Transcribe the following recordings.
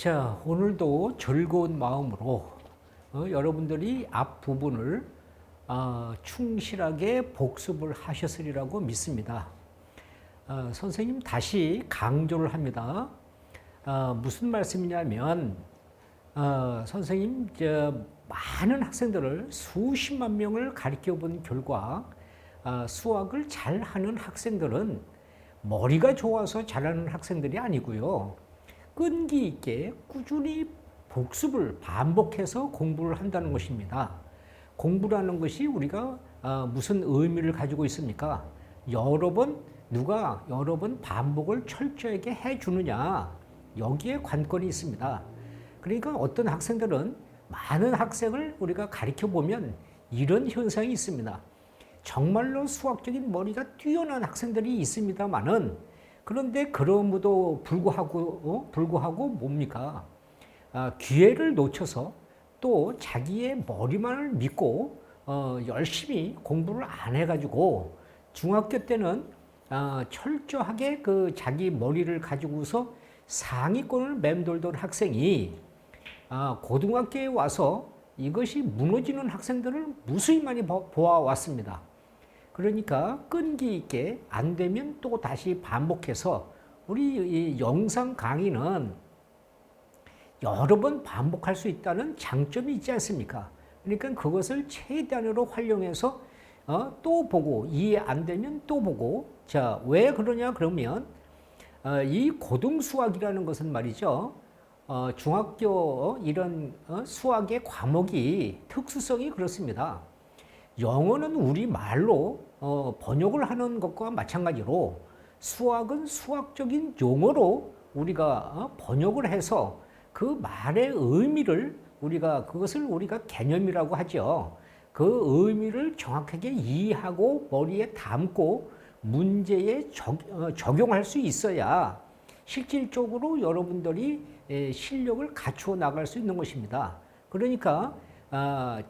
자, 오늘도 즐거운 마음으로 여러분들이 앞부분을 충실하게 복습을 하셨으리라고 믿습니다. 선생님 다시 강조를 합니다. 무슨 말씀이냐면 선생님 많은 학생들을 수십만 명을 가르쳐 본 결과 수학을 잘하는 학생들은 머리가 좋아서 잘하는 학생들이 아니고요. 끈기 있게 꾸준히 복습을 반복해서 공부를 한다는 것입니다. 공부라는 것이 우리가 무슨 의미를 가지고 있습니까? 누가 여러 번 반복을 철저하게 해주느냐, 여기에 관건이 있습니다. 그러니까 어떤 학생들은 많은 학생을 우리가 가르쳐 보면 이런 현상이 있습니다. 정말로 수학적인 머리가 뛰어난 학생들이 있습니다만은, 그런데 그럼에도 불구하고 뭡니까? 기회를 놓쳐서 또 자기의 머리만을 믿고 열심히 공부를 안 해가지고 중학교 때는 철저하게 그 자기 머리를 가지고서 상위권을 맴돌던 학생이 고등학교에 와서 이것이 무너지는 학생들을 무수히 많이 보아왔습니다. 그러니까 끈기 있게 안 되면 또 다시 반복해서 우리 이 영상 강의는 여러 번 반복할 수 있다는 장점이 있지 않습니까? 그러니까 그것을 최대한으로 활용해서 또 보고 이해 안 되면 또 보고. 자, 왜 그러냐 그러면 이 고등수학이라는 것은 말이죠. 중학교 이런 수학의 과목이 특수성이 그렇습니다. 영어는 우리말로 번역을 하는 것과 마찬가지로 수학은 수학적인 용어로 우리가 번역을 해서 그 말의 의미를 그것을 우리가 개념이라고 하죠. 그 의미를 정확하게 이해하고 머리에 담고 문제에 적용할 수 있어야 실질적으로 여러분들이 실력을 갖추어 나갈 수 있는 것입니다. 그러니까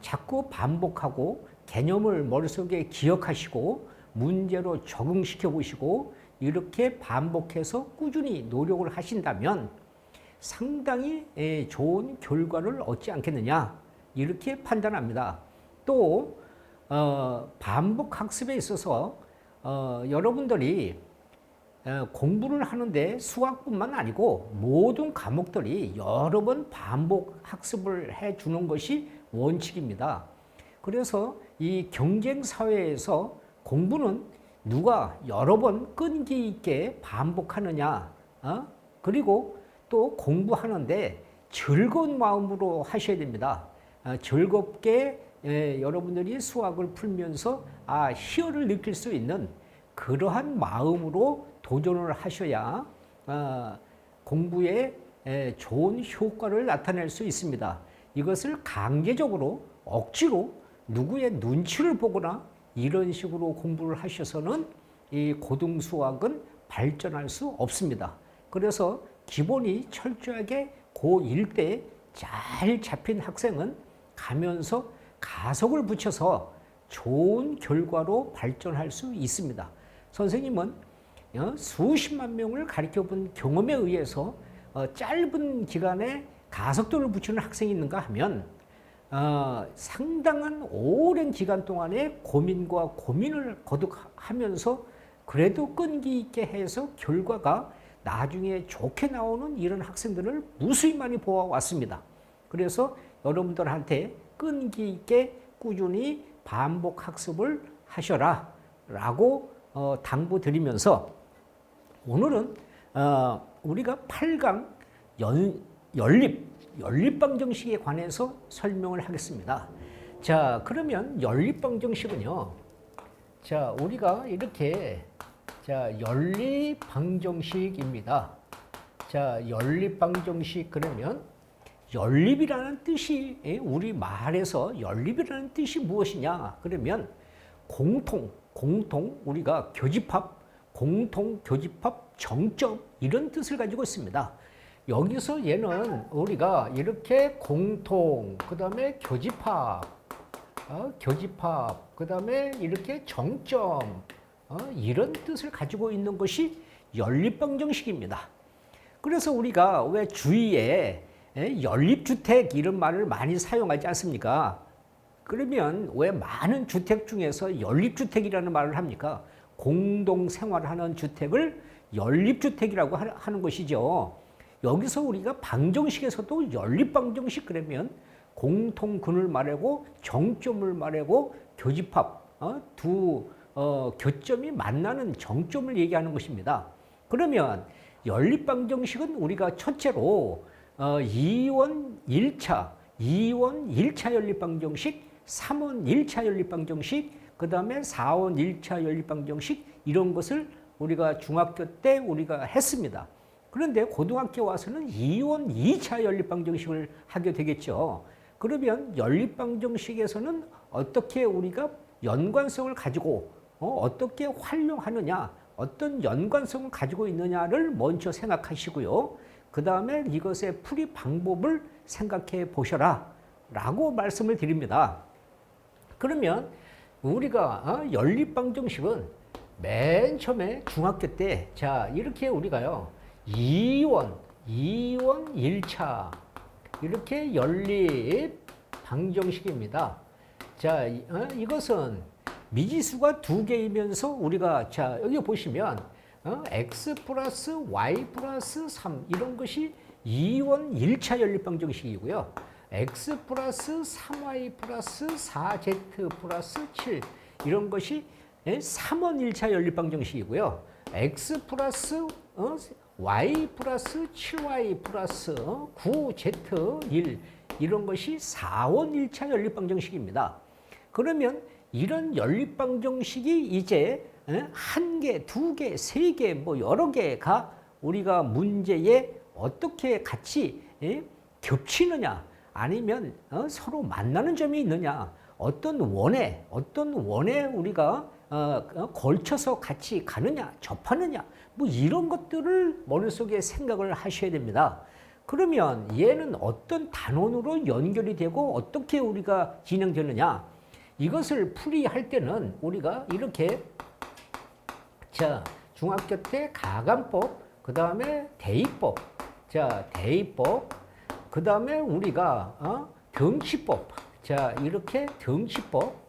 자꾸 반복하고 개념을 머릿속에 기억하시고 문제로 적응시켜 보시고 이렇게 반복해서 꾸준히 노력을 하신다면 상당히 좋은 결과를 얻지 않겠느냐, 이렇게 판단합니다. 또 반복 학습에 있어서 여러분들이 공부를 하는데 수학뿐만 아니고 모든 과목들이 여러 번 반복 학습을 해주는 것이 원칙입니다. 그래서 이 경쟁 사회에서 공부는 누가 여러 번 끈기 있게 반복하느냐, 그리고 또 공부하는데 즐거운 마음으로 하셔야 됩니다. 즐겁게 여러분들이 수학을 풀면서 희열을 느낄 수 있는 그러한 마음으로 도전을 하셔야 공부에 좋은 효과를 나타낼 수 있습니다. 이것을 강제적으로 억지로 누구의 눈치를 보거나 이런 식으로 공부를 하셔서는 이 고등수학은 발전할 수 없습니다. 그래서 기본이 철저하게 고1 때 잘 잡힌 학생은 가면서 가속을 붙여서 좋은 결과로 발전할 수 있습니다. 선생님은 수십만 명을 가르쳐 본 경험에 의해서 짧은 기간에 가속도를 붙이는 학생이 있는가 하면 상당한 오랜 기간 동안에 고민과 고민을 거듭하면서 그래도 끈기 있게 해서 결과가 나중에 좋게 나오는 이런 학생들을 무수히 많이 보아왔습니다. 그래서 여러분들한테 끈기 있게 꾸준히 반복 학습을 하셔라 라고 당부드리면서 오늘은 우리가 8강 연립방정식에 관해서 설명을 하겠습니다. 자, 그러면 연립방정식은요, 자, 우리가 이렇게 연립방정식입니다. 자, 연립방정식 그러면 연립이라는 뜻이, 우리 말에서 연립이라는 뜻이 무엇이냐 그러면 공통 우리가 교집합, 공통 교집합, 정점 이런 뜻을 가지고 있습니다. 여기서 얘는 우리가 이렇게 공통, 그 다음에 교집합, 그 다음에 이렇게 정점, 이런 뜻을 가지고 있는 것이 연립방정식입니다. 그래서 우리가 왜 주위에 연립주택 이런 말을 많이 사용하지 않습니까? 그러면 왜 많은 주택 중에서 연립주택이라는 말을 합니까? 공동생활하는 주택을 연립주택이라고 하는 것이죠. 여기서 우리가 방정식에서도 연립방정식 그러면 공통근을 말하고 정점을 말하고 교집합 두 교점이 만나는 정점을 얘기하는 것입니다. 그러면 연립방정식은 우리가 첫째로 2원 1차, 2원 1차 연립방정식, 3원 1차 연립방정식, 그 다음에 4원 1차 연립방정식 이런 것을 우리가 중학교 때 우리가 했습니다. 그런데 고등학교 와서는 2원 2차 연립방정식을 하게 되겠죠. 그러면 연립방정식에서는 어떻게 우리가 연관성을 가지고 어떻게 활용하느냐, 어떤 연관성을 가지고 있느냐를 먼저 생각하시고요. 그 다음에 이것의 풀이 방법을 생각해 보셔라 라고 말씀을 드립니다. 그러면 우리가 연립방정식은 맨 처음에 중학교 때 자 이렇게 우리가요 2원 1차 이렇게 연립방정식입니다. 자 이것은 미지수가 두 개이면서 우리가 자 여기 보시면 x 플러스 y 플러스 3 이런 것이 2원 1차 연립방정식이고요. x 플러스 3y 플러스 4z 플러스 7 이런 것이 3원 1차 연립방정식이고요. x 플러스 y 플러스 7y 플러스 9z 1 이런 것이 4원 1차 연립방정식입니다. 그러면 이런 연립방정식이 이제 한 개, 두 개, 세 개, 뭐 여러 개가 우리가 문제에 어떻게 같이 겹치느냐 아니면 서로 만나는 점이 있느냐 어떤 원에 우리가 걸쳐서 같이 가느냐 접하느냐 뭐 이런 것들을 머릿속에 생각을 하셔야 됩니다. 그러면 얘는 어떤 단원으로 연결이 되고 어떻게 우리가 진행되느냐 이것을 풀이할 때는 우리가 이렇게 자 중학교 때 가간법 그 다음에 대입법 자 대입법 그 다음에 우리가 등치법 자 이렇게 등치법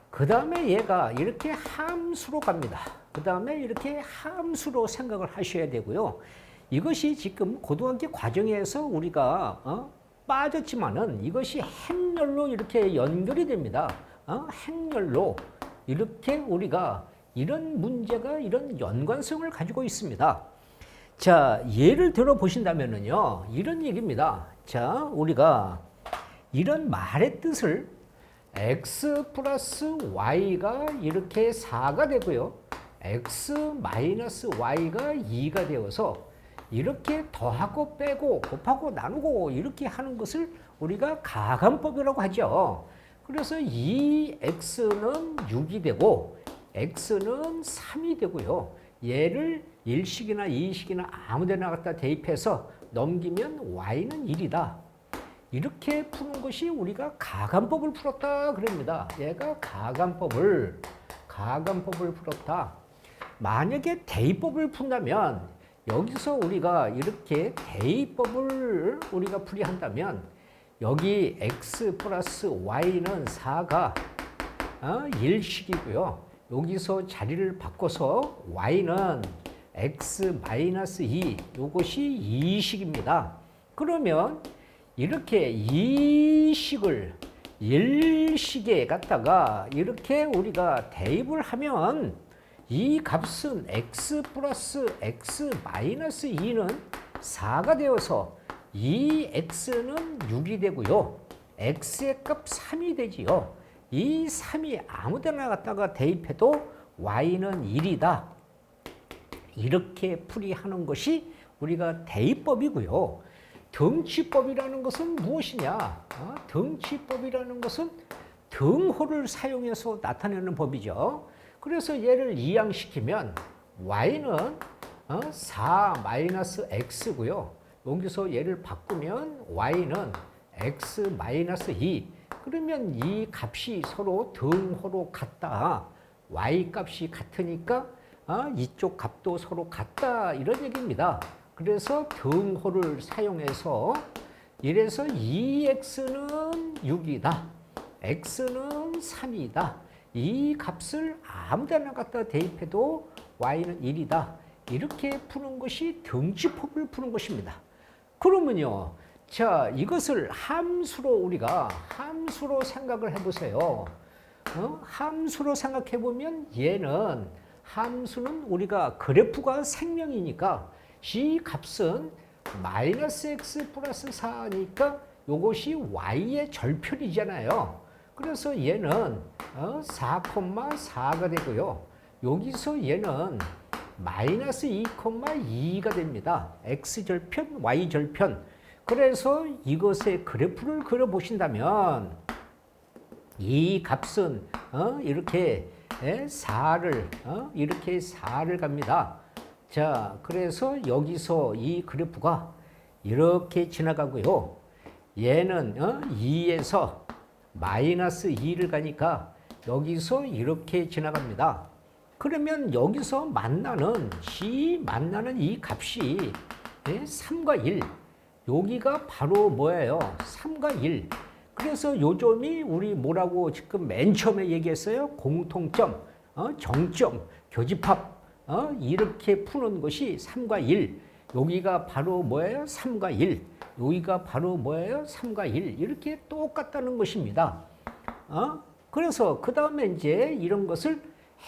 그 다음에 얘가 이렇게 함수로 갑니다. 그 다음에 이렇게 함수로 생각을 하셔야 되고요. 이것이 지금 고등학교 과정에서 우리가 빠졌지만은 이것이 행렬로 이렇게 연결이 됩니다. 행렬로 이렇게 우리가 이런 문제가 이런 연관성을 가지고 있습니다. 자, 예를 들어 보신다면은요, 이런 얘기입니다. 자, 우리가 이런 말의 뜻을 x 플러스 y가 이렇게 4가 되고요. x 마이너스 y가 2가 되어서 이렇게 더하고 빼고 곱하고 나누고 이렇게 하는 것을 우리가 가간법이라고 하죠. 그래서 이 x는 6이 되고 x는 3이 되고요. 얘를 1식이나 2식이나 아무 데나 갖다 대입해서 넘기면 y는 1이다. 이렇게 푸는 것이 우리가 가간법을 풀었다 그럽니다. 얘가 가간법을 풀었다. 만약에 대입법을 푼다면 여기서 우리가 이렇게 대입법을 우리가 풀이한다면 여기 x 플러스 y는 4가 1식이고요. 여기서 자리를 바꿔서 y는 x 마이너스 2 이것이 2식입니다. 그러면 이렇게 2식을 1식에 갖다가 이렇게 우리가 대입을 하면 이 값은 x 플러스 x 마이너스 2는 4가 되어서 이 x는 6이 되고요. x의 값 3이 되지요. 이 3이 아무 데나 갖다가 대입해도 y는 1이다. 이렇게 풀이하는 것이 우리가 대입법이고요. 등치법이라는 것은 무엇이냐? 등치법이라는 것은 등호를 사용해서 나타내는 법이죠. 그래서 얘를 이항시키면 y는 4 마이너스 x고요. 여기서 얘를 바꾸면 y는 x 마이너스 2. 그러면 이 값이 서로 등호로 같다. y 값이 같으니까 이쪽 값도 서로 같다. 이런 얘기입니다. 그래서 등호를 사용해서 이래서 2x는 6이다. x는 3이다. 이 값을 아무 데나 갖다 대입해도 y는 1이다. 이렇게 푸는 것이 등지법을 푸는 것입니다. 그러면요. 자, 이것을 우리가 함수로 생각을 해보세요. 함수로 생각해보면 함수는 우리가 그래프가 생명이니까 이 값은 마이너스 x 플러스 4니까 이것이 y의 절편이잖아요. 그래서 얘는 4,4가 되고요. 여기서 얘는 마이너스 2,2가 됩니다. x절편, y절편. 그래서 이것의 그래프를 그려보신다면 이 값은 이렇게 4를 이렇게 4를 갑니다. 자, 그래서 여기서 이 그래프가 이렇게 지나가고요. 얘는 2에서 마이너스 2를 가니까 여기서 이렇게 지나갑니다. 그러면 여기서 만나는 이 값이 3과 1. 여기가 바로 뭐예요? 3과 1. 그래서 요 점이 우리 뭐라고 지금 맨 처음에 얘기했어요? 공통점, 정점, 교집합. 이렇게 푸는 것이 3과 1. 여기가 바로 뭐예요? 3과 1. 여기가 바로 뭐예요? 3과 1. 이렇게 똑같다는 것입니다. 그래서 그 다음에 이제 이런 것을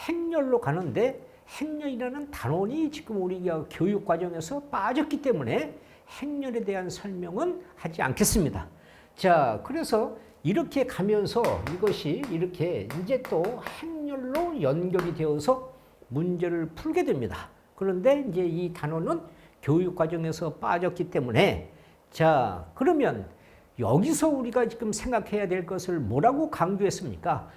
행렬로 가는데 행렬이라는 단원이 지금 우리가 교육 과정에서 빠졌기 때문에 행렬에 대한 설명은 하지 않겠습니다. 자, 그래서 이렇게 가면서 이것이 이렇게 이제 또 행렬로 연결이 되어서 문제를 풀게 됩니다. 그런데 이제 이 단원은 교육 과정에서 빠졌기 때문에 자, 그러면 여기서 우리가 지금 생각해야 될 것을 뭐라고 강조했습니까?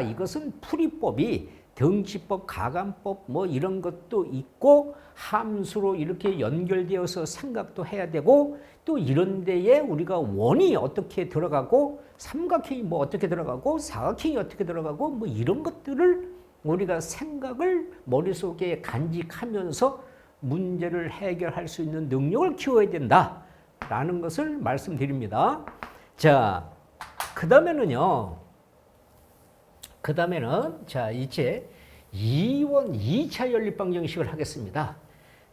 이것은 풀이법이 등지법, 가감법 뭐 이런 것도 있고 함수로 이렇게 연결되어서 생각도 해야 되고 또 이런 데에 우리가 원이 어떻게 들어가고 삼각형이 뭐 어떻게 들어가고 사각형이 어떻게 들어가고 뭐 이런 것들을 우리가 생각을 머릿속에 간직하면서 문제를 해결할 수 있는 능력을 키워야 된다라는 것을 말씀드립니다. 자, 그 다음에는 자, 이제 2원 2차 연립방정식을 하겠습니다.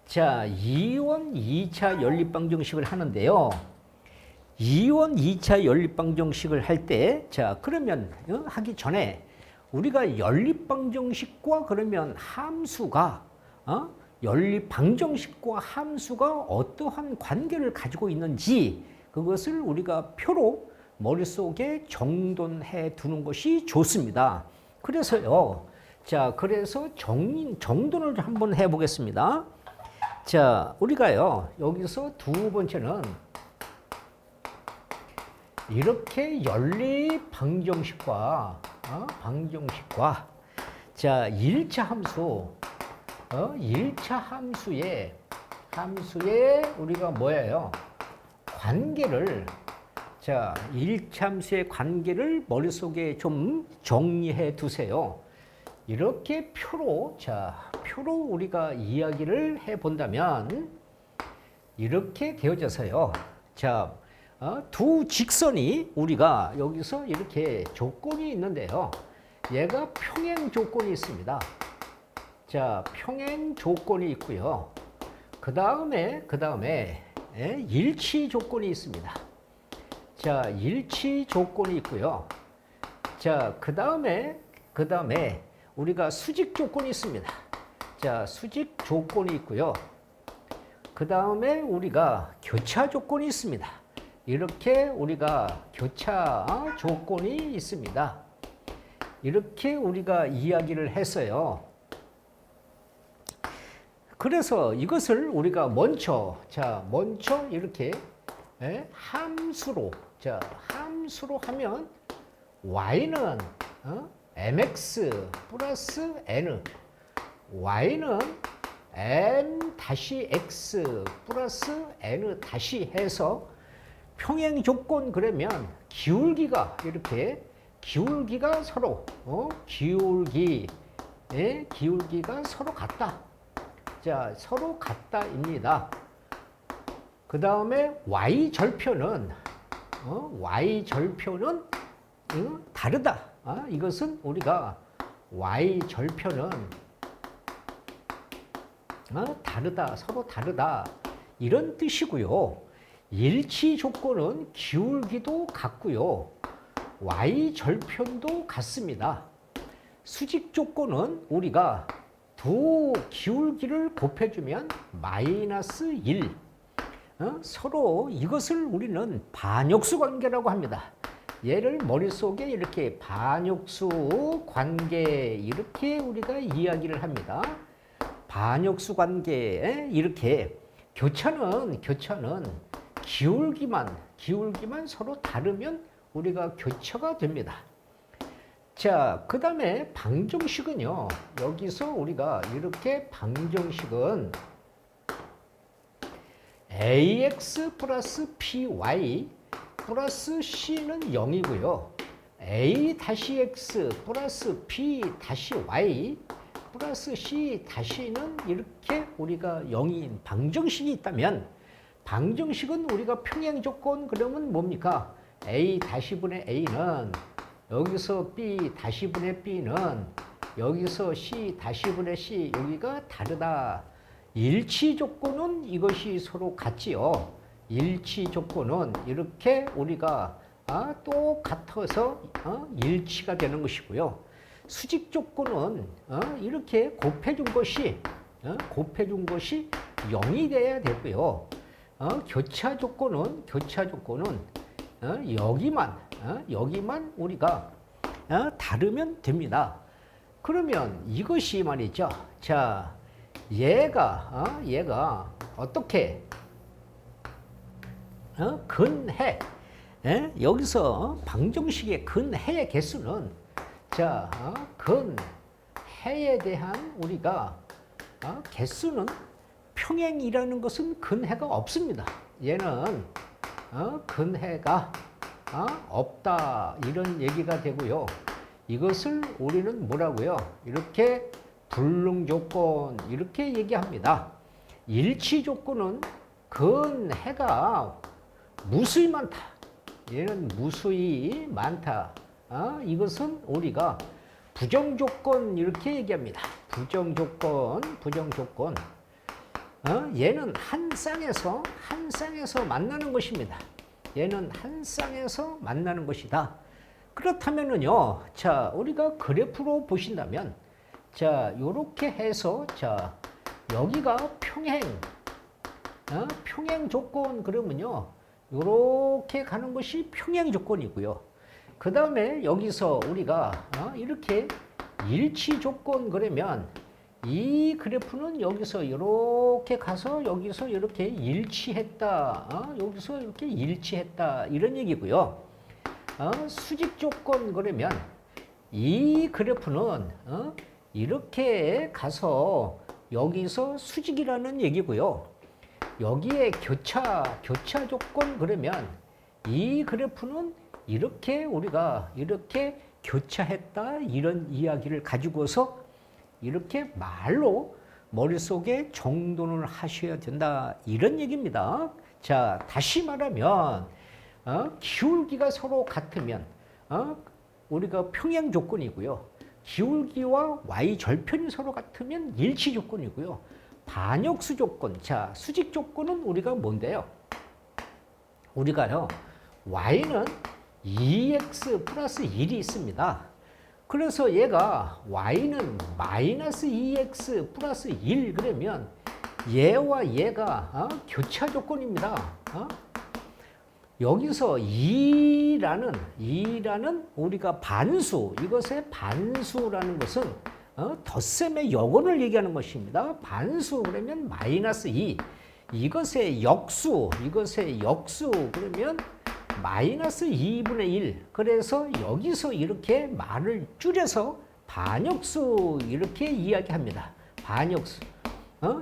자, 2원 2차 연립방정식을 하는데요. 2원 2차 연립방정식을 할 때, 자, 그러면 하기 전에 우리가 연립방정식과 그러면 함수가, 연립방정식과 함수가 어떠한 관계를 가지고 있는지 그것을 우리가 표로 머릿속에 정돈해 두는 것이 좋습니다. 그래서요. 자, 그래서 정돈을 한번 해 보겠습니다. 자, 우리가요. 여기서 두 번째는 이렇게 연립 방정식과 자, 1차 함수 1차 함수에 우리가 뭐예요? 관계를 자, 1차 함수의 관계를 머릿속에 좀 정리해 두세요. 이렇게 표로 우리가 이야기를 해 본다면 이렇게 되어져서요. 자, 두 직선이 우리가 여기서 이렇게 조건이 있는데요. 얘가 평행 조건이 있습니다. 자, 평행 조건이 있고요. 그 다음에 일치 조건이 있습니다. 자, 일치 조건이 있고요. 자, 그 다음에 우리가 수직 조건이 있습니다. 자, 수직 조건이 있고요. 그 다음에 우리가 교차 조건이 있습니다. 이렇게 우리가 교차 조건이 있습니다. 이렇게 우리가 이야기를 했어요. 그래서 이것을 우리가 먼저 이렇게 함수로 하면 y는 mx 플러스 n, y는 m 다시 x 플러스 n 다시 해서 평행 조건 그러면 기울기가 서로 기울기가 서로 같다. 자, 서로 같다입니다. 그 다음에 y절편은 y절편은 다르다. 이것은 우리가 y절편은 다르다, 서로 다르다 이런 뜻이고요. 일치 조건은 기울기도 같고요. y절편도 같습니다. 수직 조건은 우리가 두 기울기를 곱해주면 마이너스 1. 서로 이것을 우리는 반역수 관계라고 합니다. 얘를 머릿속에 이렇게 반역수 관계 이렇게 우리가 이야기를 합니다. 반역수 관계에 이렇게 교차는 기울기만 서로 다르면 우리가 교차가 됩니다. 자, 그 다음에 방정식은요. 여기서 우리가 이렇게 방정식은 ax 플러스 by 플러스 c는 0이고요. a 다시 x 플러스 b 다시 y 플러스 c 다시는 이렇게 우리가 0인 방정식이 있다면 방정식은 우리가 평행 조건 그러면 뭡니까? a 다시 분의 a는 여기서 b 다시 분의 b는 여기서 c 다시 분의 c 여기가 다르다. 일치 조건은 이것이 서로 같지요. 일치 조건은 이렇게 우리가 똑같아서 일치가 되는 것이고요. 수직 조건은 이렇게 곱해준 것이 0이 돼야 되고요. 교차 조건은 여기만 우리가 다르면 됩니다. 그러면 이것이 말이죠. 자, 얘가 어떻게 근해 여기서 방정식의 근해의 개수는 자, 근해에 대한 우리가 개수는 평행이라는 것은 근해가 없습니다. 얘는 근해가 없다 이런 얘기가 되고요. 이것을 우리는 뭐라고요? 이렇게 불능 조건 이렇게 얘기합니다. 일치 조건은 근해가 무수히 많다. 얘는 무수히 많다. 이것은 우리가 부정 조건 이렇게 얘기합니다. 부정 조건. 얘는 한 쌍에서 만나는 것입니다. 얘는 한 쌍에서 만나는 것이다. 그렇다면은요, 자, 우리가 그래프로 보신다면, 자, 요렇게 해서, 자, 여기가 평행 조건 그러면요, 요렇게 가는 것이 평행 조건이고요. 그 다음에 여기서 우리가 이렇게 일치 조건 그러면 이 그래프는 여기서 이렇게 가서 여기서 이렇게 일치했다. 여기서 이렇게 일치했다. 이런 얘기고요. 수직 조건 그러면 이 그래프는 이렇게 가서 여기서 수직이라는 얘기고요. 여기에 교차 조건 그러면 이 그래프는 이렇게 우리가 이렇게 교차했다. 이런 이야기를 가지고서 이렇게 말로 머릿속에 정돈을 하셔야 된다. 이런 얘기입니다. 자, 다시 말하면 기울기가 서로 같으면 우리가 평행 조건이고요. 기울기와 y절편이 서로 같으면 일치 조건이고요. 반역수 조건, 자, 수직 조건은 우리가 뭔데요? 우리가요, y는 2x 플러스 1이 있습니다. 그래서 얘가 y는 마이너스 2x 플러스 1 그러면 얘와 얘가 교차 조건입니다. 여기서 2라는 우리가 반수, 이것의 반수라는 것은 덧셈의 역원을 얘기하는 것입니다. 반수 그러면 마이너스 2. 이것의 역수 그러면 마이너스 2분의 1. 그래서 여기서 이렇게 말을 줄여서 반역수 이렇게 이야기합니다. 반역수.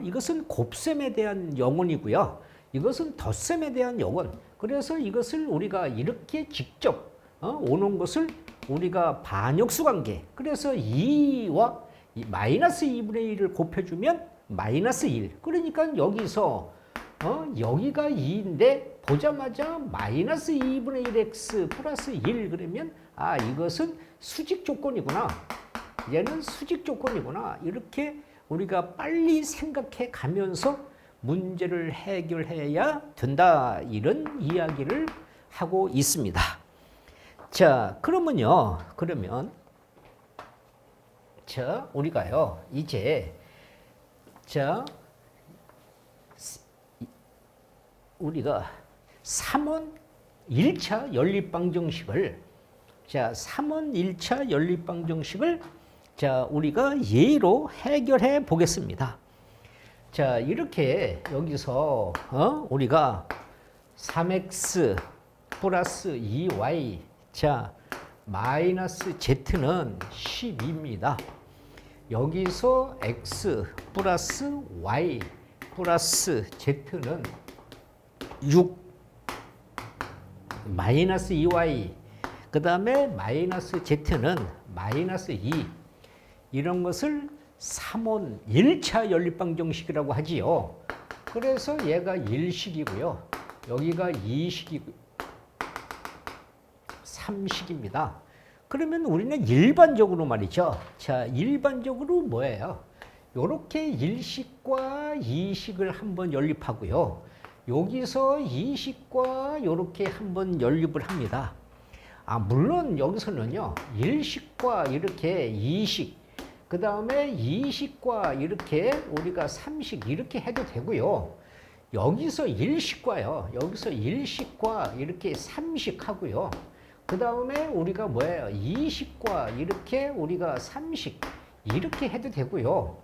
이것은 곱셈에 대한 영혼이고요. 이것은 덧셈에 대한 영혼. 그래서 이것을 우리가 이렇게 직접 오는 것을 우리가 반역수 관계. 그래서 2와 마이너스 2분의 1을 곱해주면 마이너스 1. 그러니까 여기서 여기가 2인데 보자마자 마이너스 2분의 1x 플러스 1 그러면 이것은 수직 조건이구나. 얘는 수직 조건이구나. 이렇게 우리가 빨리 생각해 가면서 문제를 해결해야 된다. 이런 이야기를 하고 있습니다. 자, 그러면 우리가요, 이제, 우리가 3원 1차 연립방정식을, 3원 1차 연립방정식을, 우리가 예로 해결해 보겠습니다. 이렇게 여기서, 우리가 3x 플러스 2y, 마이너스 z는 12입니다. 여기서 x 플러스 y 플러스 z는 6, 마이너스 2y, 그 다음에 마이너스 z는 마이너스 2, 이런 것을 3원 1차 연립방정식이라고 하지요. 그래서 얘가 1식이고요. 여기가 2식이고 3식입니다. 그러면 우리는 일반적으로 말이죠. 일반적으로 뭐예요? 이렇게 1식과 2식을 한번 연립하고요. 여기서 2식과 이렇게 한번 연립을 합니다. 물론 여기서는요, 1식과 이렇게 2식, 그 다음에 2식과 이렇게 우리가 3식 이렇게 해도 되고요. 여기서 1식과요, 여기서 1식과 이렇게 3식 하고요. 그 다음에 우리가 뭐예요? 2식과 이렇게 우리가 3식 이렇게 해도 되고요.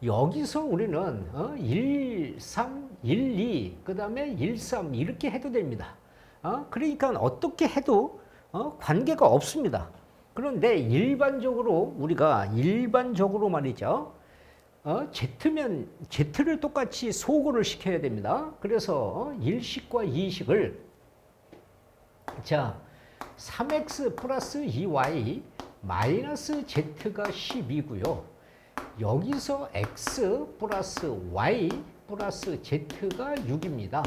여기서 우리는 1, 3, 1, 2, 그 다음에 1, 3 이렇게 해도 됩니다. 그러니까 어떻게 해도 관계가 없습니다. 그런데 일반적으로 우리가 일반적으로 말이죠. Z면 Z를 똑같이 소거를 시켜야 됩니다. 그래서 1식과 2식을 3x 플러스 2y 마이너스 z가 10이고요. 여기서 x 플러스 y 플러스 z가 6입니다.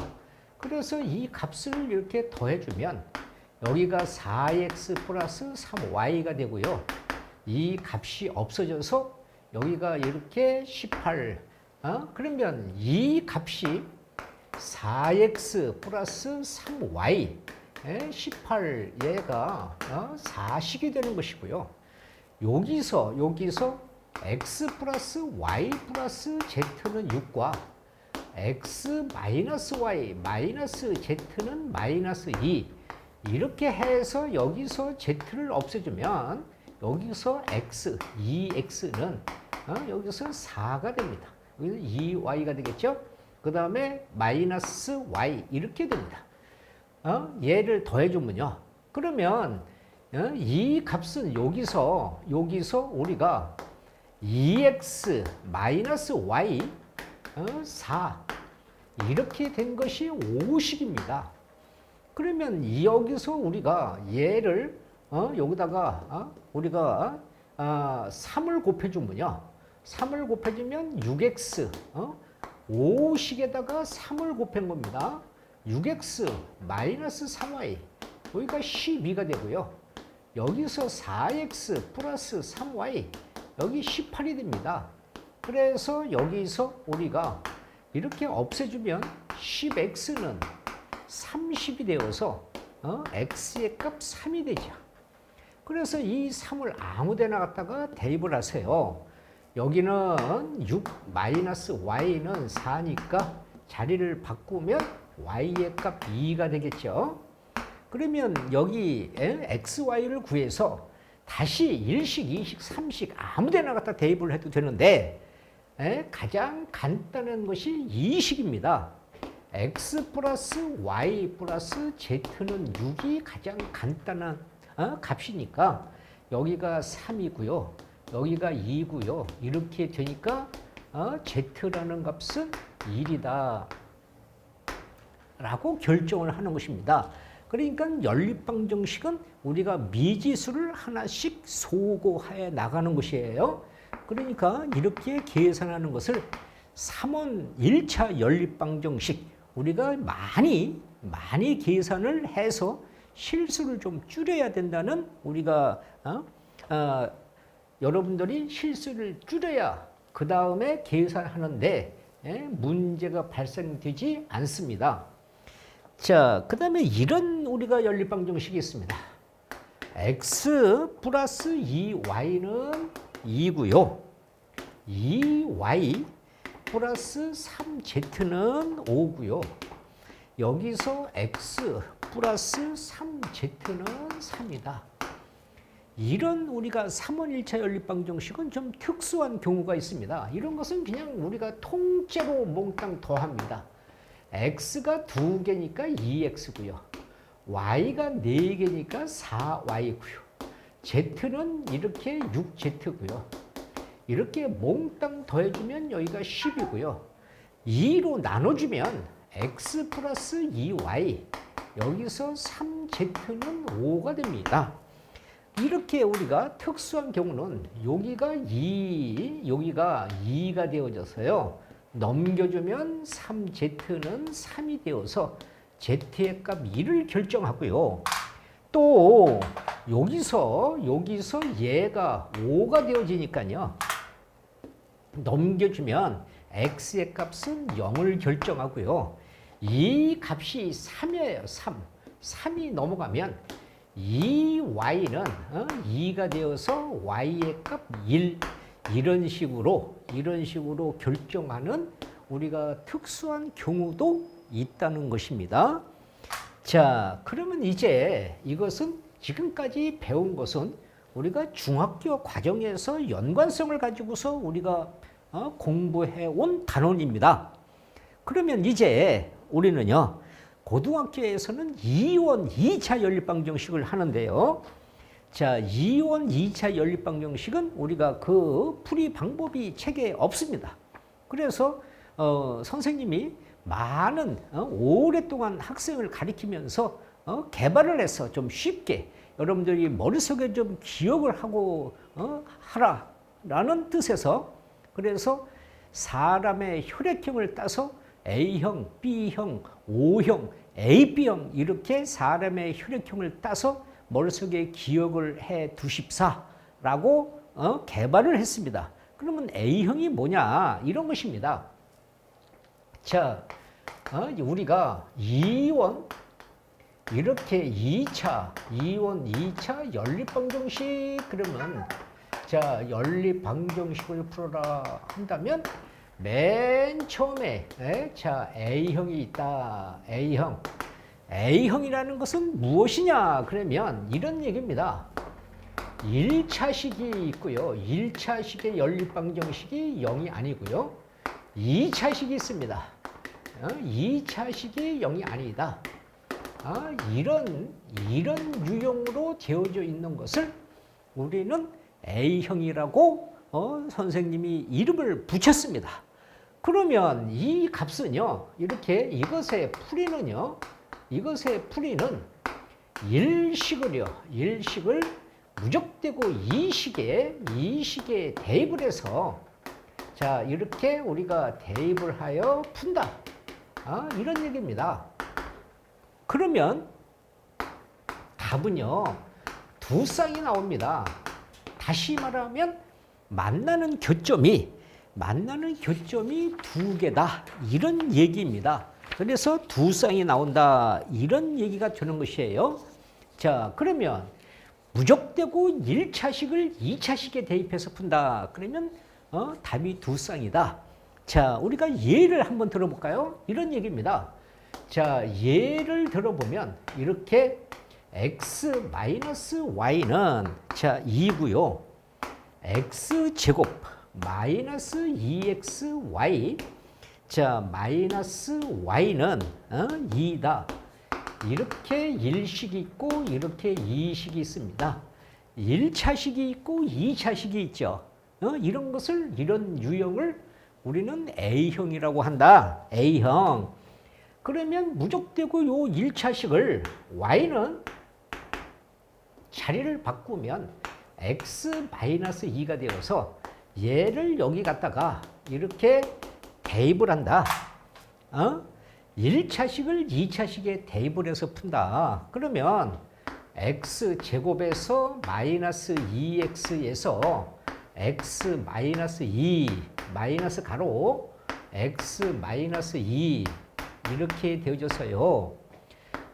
그래서 이 값을 이렇게 더해주면 여기가 4x 플러스 3y가 되고요. 이 값이 없어져서 여기가 이렇게 18. 그러면 이 값이 4x 플러스 3y 18 얘가 4식이 되는 것이고요. 여기서 x 플러스 y 플러스 z는 6과 x 마이너스 y 마이너스 z는 마이너스 2 이렇게 해서 여기서 z를 없애주면 여기서 x, 2x는 여기서 4가 됩니다. 여기서 2y가 되겠죠? 그 다음에 마이너스 y 이렇게 됩니다. 얘를 더해주면요. 그러면 이 값은 여기서 우리가 2x 마이너스 y 4 이렇게 된 것이 5식입니다. 그러면 여기서 우리가 얘를 여기다가 우리가 3을 곱해주면요. 3을 곱해주면 6x 5식에다가 3을 곱한 겁니다. 6x 마이너스 3y 여기가 12가 되고요. 여기서 4x 플러스 3y 여기 18이 됩니다. 그래서 여기서 우리가 이렇게 없애주면 10x는 30이 되어서 x의 값 3이 되죠. 그래서 이 3을 아무 데나 갖다가 대입을 하세요. 여기는 6 마이너스 y는 4니까 자리를 바꾸면 y의 값 2가 되겠죠. 그러면 여기 xy를 구해서 다시 1식, 2식, 3식 아무 데나 갖다 대입을 해도 되는데 가장 간단한 것이 2식입니다. x 플러스 y 플러스 z는 6이 가장 간단한 값이니까 여기가 3이고요. 여기가 2고요. 이렇게 되니까 z라는 값은 1이다. 라고 결정을 하는 것입니다. 그러니까 연립방정식은 우리가 미지수를 하나씩 소거해 나가는 것이에요. 그러니까 이렇게 계산하는 것을 3원 1차 연립방정식 우리가 많이 계산을 해서 실수를 좀 줄여야 된다는 우리가 여러분들이 실수를 줄여야 그 다음에 계산하는데 문제가 발생되지 않습니다. 자, 그 다음에 이런 우리가 연립방정식이 있습니다. x 플러스 2y는 2고요. 2y 플러스 3z는 5고요. 여기서 x 플러스 3z는 3이다. 이런 우리가 3원 1차 연립방정식은 좀 특수한 경우가 있습니다. 이런 것은 그냥 우리가 통째로 몽땅 더합니다. x가 2개니까 2x고요. y가 4개니까 4y고요. z는 이렇게 6z고요. 이렇게 몽땅 더해주면 여기가 10이고요. 2로 나눠주면 x 플러스 2y 여기서 3z는 5가 됩니다. 이렇게 우리가 특수한 경우는 여기가 2, 여기가 2가 되어져서요. 넘겨주면 3z는 3이 되어서 z의 값 2를 결정하고요. 또 여기서 얘가 5가 되어지니까요. 넘겨주면 x의 값은 0을 결정하고요. 이 값이 3이에요. 3이 넘어가면 2y는 2가 되어서 y의 값 1 이런 식으로 결정하는 우리가 특수한 경우도 있다는 것입니다. 자, 그러면 이제 이것은 지금까지 배운 것은 우리가 중학교 과정에서 연관성을 가지고서 우리가 공부해 온 단원입니다. 그러면 이제 우리는요, 고등학교에서는 2원 2차 연립방정식을 하는데요. 자, 2원 2차 연립방정식은 우리가 그 풀이 방법이 책에 없습니다. 그래서 선생님이 많은 오랫동안 학생을 가르치면서 개발을 해서 좀 쉽게 여러분들이 머릿속에 좀 기억을 하고 하라라는 뜻에서 그래서 사람의 혈액형을 따서 A형, B형, O형, AB형 이렇게 사람의 혈액형을 따서 머릿속에 기억을 해 두십사라고 개발을 했습니다. 그러면 A형이 뭐냐 이런 것입니다. 자, 우리가 2원 이렇게 2원 2차 연립방정식 그러면 자 연립방정식을 풀어라 한다면 맨 처음에 자 A형이 있다. A형이라는 것은 무엇이냐 그러면 이런 얘기입니다. 1차식이 있고요. 1차식의 연립방정식이 0이 아니고요. 2차식이 있습니다. 2차식이 0이 아니다. 이런 유형으로 되어져 있는 것을 우리는 A형이라고 선생님이 이름을 붙였습니다. 그러면 이 값은요, 이렇게 이것의 풀이는 일식을 무적되고 이식에 대입을 해서 자, 이렇게 우리가 대입을 하여 푼다. 이런 얘기입니다. 그러면 답은요, 두 쌍이 나옵니다. 다시 말하면 만나는 교점이 두 개다. 이런 얘기입니다. 그래서 두 쌍이 나온다. 이런 얘기가 되는 것이에요. 자, 그러면 무적되고 1차식을 2차식에 대입해서 푼다. 그러면 답이 두 쌍이다. 자, 우리가 예를 한번 들어볼까요? 이런 얘기입니다. 자, 예를 들어보면 이렇게 x-y는 자 2고요. x제곱 마이너스 2xy 자 마이너스 y는 2다. 이렇게 일식이 있고 이렇게 이식이 있습니다. 1차식이 있고 2차식이 있죠. 이런 유형을 우리는 A형이라고 한다. A형. 그러면 무적되고 요 1차식을 y는 자리를 바꾸면 x-2가 되어서 얘를 여기 갖다가 이렇게 대입을 한다. 1차식을 2차식에 대입을 해서 푼다. 그러면 x제곱에서 마이너스 2x에서 x 마이너스 2 마이너스 가로 x 마이너스 2 이렇게 되어져서요.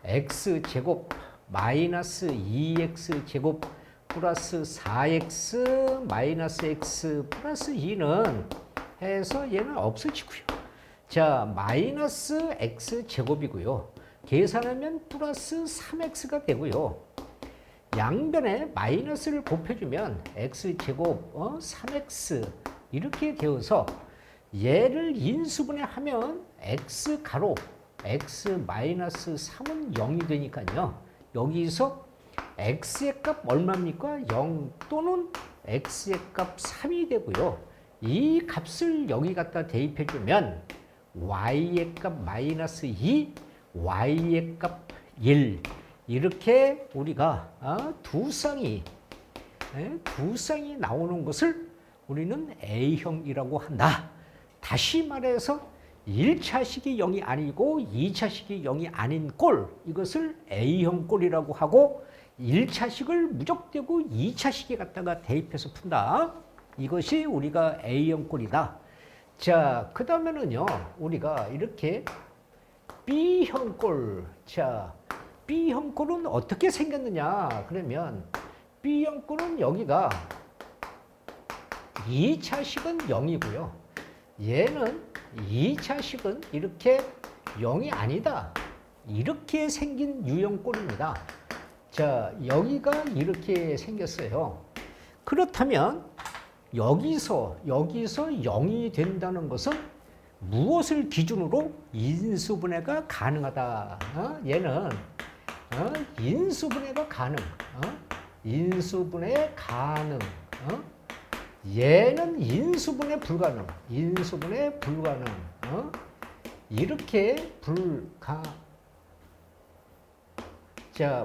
x제곱 마이너스 2x제곱 플러스 4x 마이너스 x 플러스 2는 해서 얘는 없어지고요. 자, 마이너스 x제곱이고요. 계산하면 플러스 3x가 되고요. 양변에 마이너스를 곱해주면 x제곱 3x 이렇게 되어서 얘를 인수분해하면 x 가로 x 마이너스 3은 0이 되니까요. 여기서 x의 값 얼마입니까? 0 또는 x의 값 3이 되고요. 이 값을 여기 갖다 대입해주면 y의 값 마이너스 2, y의 값 1 이렇게 우리가 두 쌍이 나오는 것을 우리는 A형이라고 한다. 다시 말해서 1차식이 0이 아니고 2차식이 0이 아닌 꼴, 이것을 A형 꼴이라고 하고 1차식을 무적대고 2차식에 갖다가 대입해서 푼다. 이것이 우리가 A형 꼴이다. 자, 그 다음에는요, 우리가 이렇게 B형 꼴. 자, B형 꼴은 어떻게 생겼느냐? 그러면 B형 꼴은 여기가 2차식은 0이고요. 얘는 2차식은 이렇게 0이 아니다. 이렇게 생긴 유형 꼴입니다. 자, 여기가 이렇게 생겼어요. 그렇다면 여기서 0이 된다는 것은 무엇을 기준으로 인수분해가 가능하다. 얘는 인수분해가 가능. 인수분해 가능. 얘는 인수분해 불가능. 인수분해 불가능. 이렇게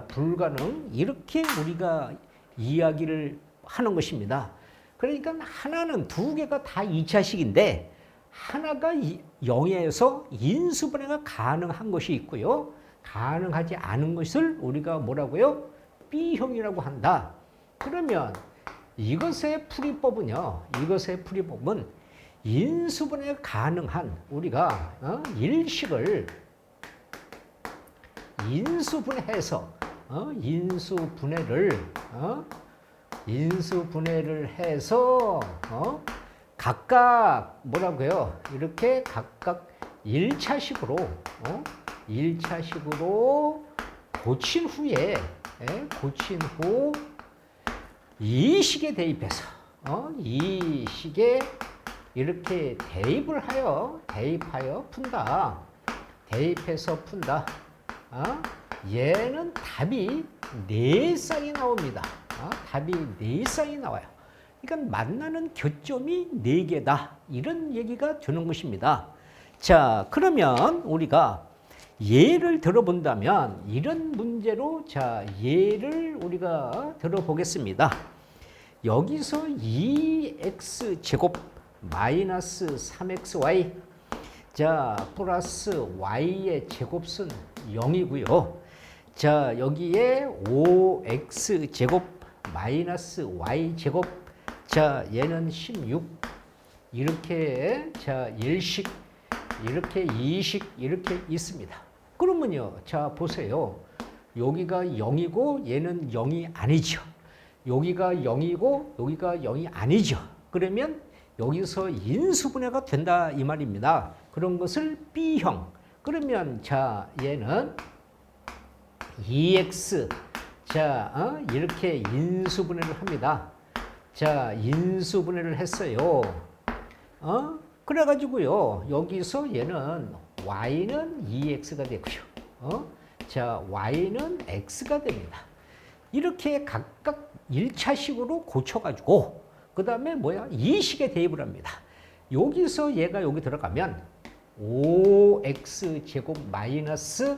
불가능. 이렇게 우리가 이야기를 하는 것입니다. 그러니까 하나는 두 개가 다 2차식인데 하나가 0에서 인수분해가 가능한 것이 있고요. 가능하지 않은 것을 우리가 뭐라고요? B형이라고 한다. 그러면 이것의 풀이법은요. 이것의 풀이법은 인수분해가 가능한 우리가 일식을 인수분해해서 인수분해를 해서 각각 뭐라고요? 이렇게 각각 1차식으로 고친 후에 고친 후 이 식에 대입해서 이 식에 이렇게 대입하여 푼다. 대입해서 푼다. 얘는 답이 4쌍이 나옵니다. 답이 4쌍이 나와요. 그러니까 만나는 교점이 4개다. 이런 얘기가 되는 것입니다. 자, 그러면 우리가 예를 들어본다면 이런 문제로 자, 예를 우리가 들어보겠습니다. 여기서 2x제곱 마이너스 3xy 자, 플러스 y의 제곱은 0이고요. 자, 여기에 5x제곱 마이너스 y제곱 자, 얘는 16 이렇게 자, 1식 이렇게 2식 이렇게 있습니다. 그러면요. 자, 보세요. 여기가 0이고 얘는 0이 아니죠. 여기가 0이고 여기가 0이 아니죠. 그러면 여기서 인수분해가 된다 이 말입니다. 그런 것을 B형. 그러면 자, 얘는 2x 자, 이렇게 인수분해를 합니다. 자, 인수분해를 했어요. 그래가지고요. 여기서 얘는 y는 2x가 되고요. 자, y는 x가 됩니다. 이렇게 각각 1차식으로 고쳐가지고 그 다음에 뭐야? 2식에 대입을 합니다. 여기서 얘가 여기 들어가면 5x제곱 마이너스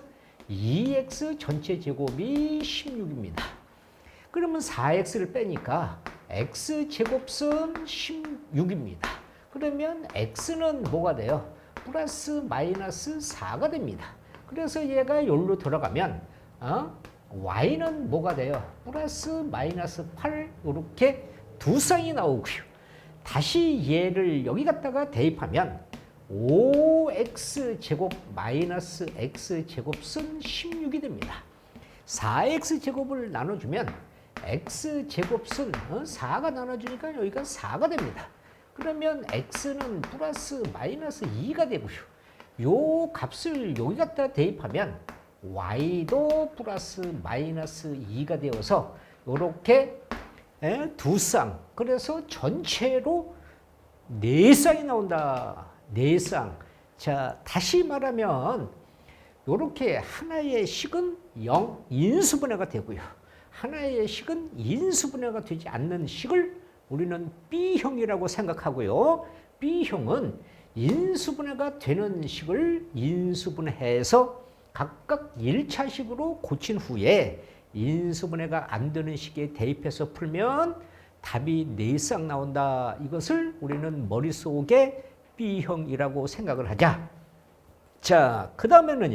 2x 전체 제곱이 16입니다. 그러면 4x를 빼니까 x제곱은 16입니다. 그러면 x는 뭐가 돼요? 플러스 마이너스 4가 됩니다. 그래서 얘가 여기로 들어가면 y는 뭐가 돼요? 플러스 마이너스 8 이렇게 두 쌍이 나오고요. 다시 얘를 여기 갖다가 대입하면 5x제곱 마이너스 x제곱은 16이 됩니다. 4x제곱을 나눠주면 x제곱은 4가 나눠주니까 여기가 4가 됩니다. 그러면 x는 플러스 마이너스 2가 되고요. 요 값을 여기 갖다 대입하면 y도 플러스 마이너스 2가 되어서 이렇게 두 쌍, 그래서 전체로 네 쌍이 나온다. 네 쌍. 자, 다시 말하면 이렇게 하나의 식은 0 인수분해가 되고요. 하나의 식은 인수분해가 되지 않는 식을 우리는 B형이라고 생각하고요. B형은 인수분해가 되는 식을 인수분해해서 각각 1차식으로 고친 후에 인수분해가 안 되는 식에 대입해서 풀면 답이 4쌍 나온다. 이것을 우리는 머릿속에 B형이라고 생각을 하자. 자, 그 다음에는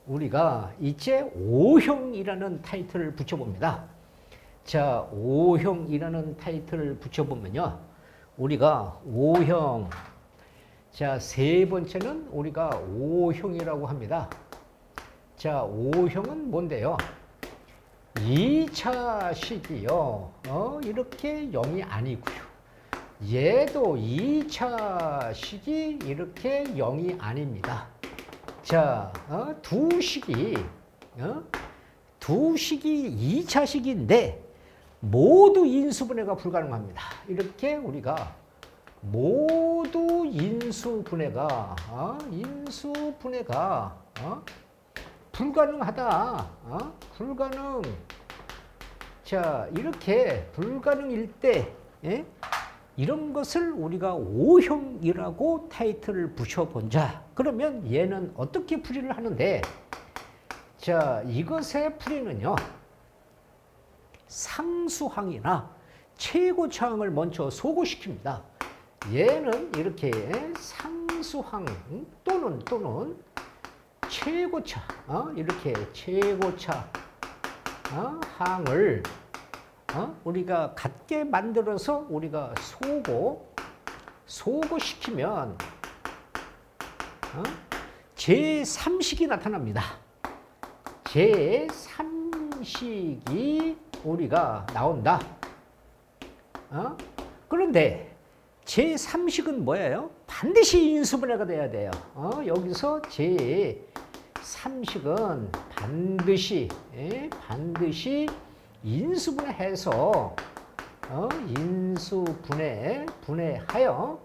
우리가 이제 O형이라는 타이틀을 붙여봅니다. 자, O형이라는 타이틀을 붙여보면요. 우리가 O형, 자, 세 번째는 우리가 O형이라고 합니다. 자, O형은 뭔데요? 2차 식이요. 이렇게 0이 아니고요. 얘도 2차 식이 이렇게 0이 아닙니다. 자, 두 식이 2차 식인데 모두 인수분해가 불가능합니다. 이렇게 우리가 모두 인수분해가 불가능하다. 불가능. 자, 이렇게 불가능일 때 이런 것을 우리가 O형이라고 타이틀을 붙여본자. 그러면 얘는 어떻게 풀이를 하는데, 자, 이것의 풀이는요. 상수항이나 최고차항을 먼저 소거시킵니다. 얘는 이렇게 상수항 또는 최고차, 이렇게 최고차 항을 우리가 같게 만들어서 우리가 소거시키면 제3식이 나타납니다. 제3식이 우리가 나온다. 그런데 제3식은 뭐예요? 반드시 인수분해가 돼야 돼요. 여기서 제3식은 반드시 인수분해해서 분해하여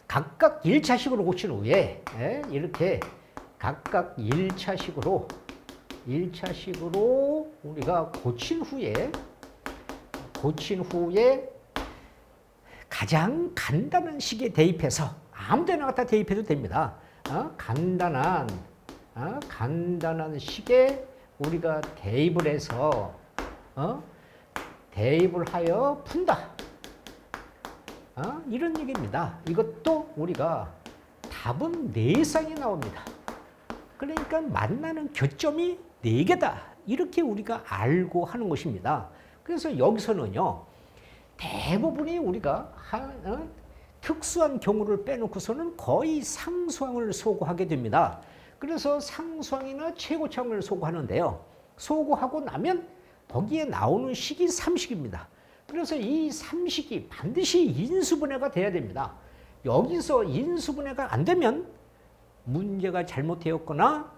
각각 1차식으로 고친 후에 이렇게 각각 1차식으로 우리가 고친 후에 가장 간단한 식에 대입해서 아무 데나 갖다 대입해도 됩니다. 간단한 식에 우리가 대입을 해서 대입을 하여 푼다. 이런 얘기입니다. 이것도 우리가 답은 4쌍이 나옵니다. 그러니까 만나는 교점이 4개다. 이렇게 우리가 알고 하는 것입니다. 그래서 여기서는요. 대부분이 우리가 특수한 경우를 빼놓고서는 거의 상수항을 소거하게 됩니다. 그래서 상수항이나 최고차항을 소거하는데요. 소거하고 나면 거기에 나오는 식이 3식입니다. 그래서 이 3식이 반드시 인수분해가 돼야 됩니다. 여기서 인수분해가 안 되면 문제가 잘못되었거나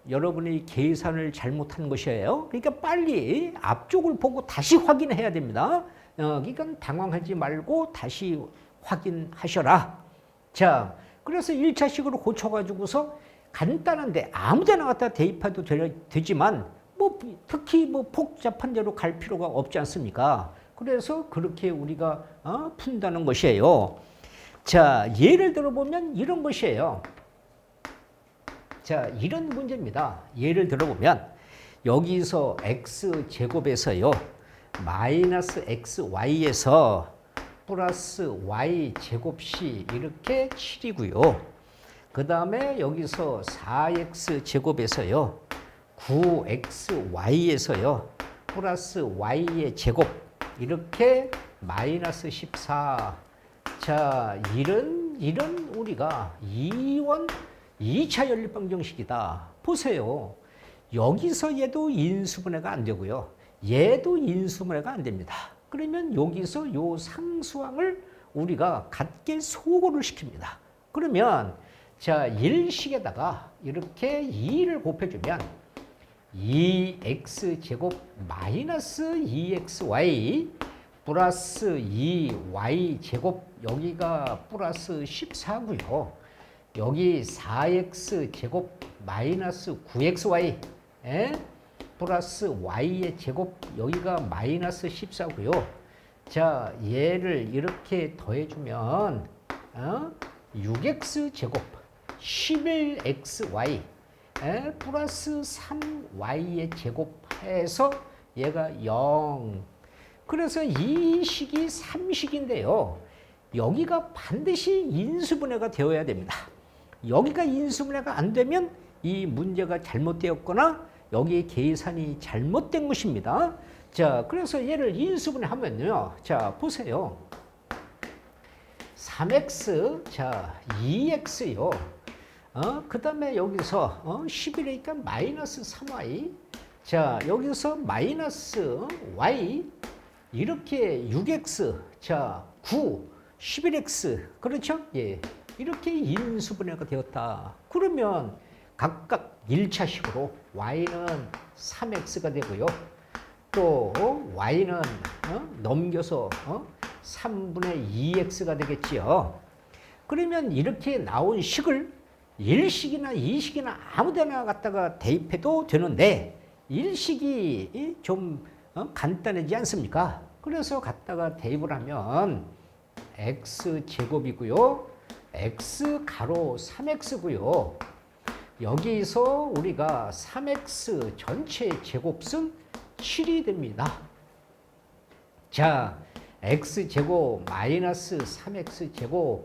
여러분이 계산을 잘못한 것이에요. 그러니까 빨리 앞쪽을 보고 다시 확인해야 됩니다. 그러니까 당황하지 말고 다시 확인하셔라. 자, 그래서 1차식으로 고쳐가지고서 간단한데 아무 데나 갖다 대입해도 되지만 특히 복잡한 데로 갈 필요가 없지 않습니까? 그래서 그렇게 우리가 푼다는 것이에요. 자, 예를 들어보면 이런 것이에요. 자, 이런 문제입니다. 예를 들어보면 여기서 x제곱에서요. 마이너스 xy에서 플러스 y 제곱 c 이렇게 7이고요. 그 다음에 여기서 4x 제곱에서요. 9xy에서요. 플러스 y의 제곱 이렇게 마이너스 14. 자, 이런 우리가 2차 연립방정식이다. 보세요. 여기서 얘도 인수분해가 안 되고요. 얘도 인수분해가 안 됩니다. 그러면 여기서 요 상수항을 우리가 같게 소거를 시킵니다. 그러면 자, 일식에다가 이렇게 2를 곱해주면 2x제곱 마이너스 2xy 플러스 2y제곱 여기가 플러스 14고요. 여기 4x제곱 마이너스 9xy 플러스 y의 제곱 여기가 마이너스 14고요. 자, 얘를 이렇게 더해주면 6x제곱 11xy 플러스 3y의 제곱해서 얘가 0. 그래서 이 식이 3식인데요. 여기가 반드시 인수분해가 되어야 됩니다. 여기가 인수분해가 안 되면 이 문제가 잘못되었거나 여기 계산이 잘못된 것입니다. 자, 그래서 얘를 인수분해하면요. 자, 보세요. 3x, 자, 2x요. 그 다음에 여기서 11이니까 마이너스 3y. 자, 여기서 마이너스 y. 이렇게 6x, 자, 9, 11x. 그렇죠? 예. 이렇게 인수분해가 되었다. 그러면 각각 1차식으로 y는 3x가 되고요. 또 y는 넘겨서 3분의 2x가 되겠지요. 그러면 이렇게 나온 식을 1식이나 2식이나 아무 데나 갖다가 대입해도 되는데 1식이 좀 간단하지 않습니까? 그래서 갖다가 대입을 하면 x제곱이고요. x 가로 3x고요. 여기서 우리가 3x 전체 제곱은 7이 됩니다. 자, x제곱 마이너스 3x제곱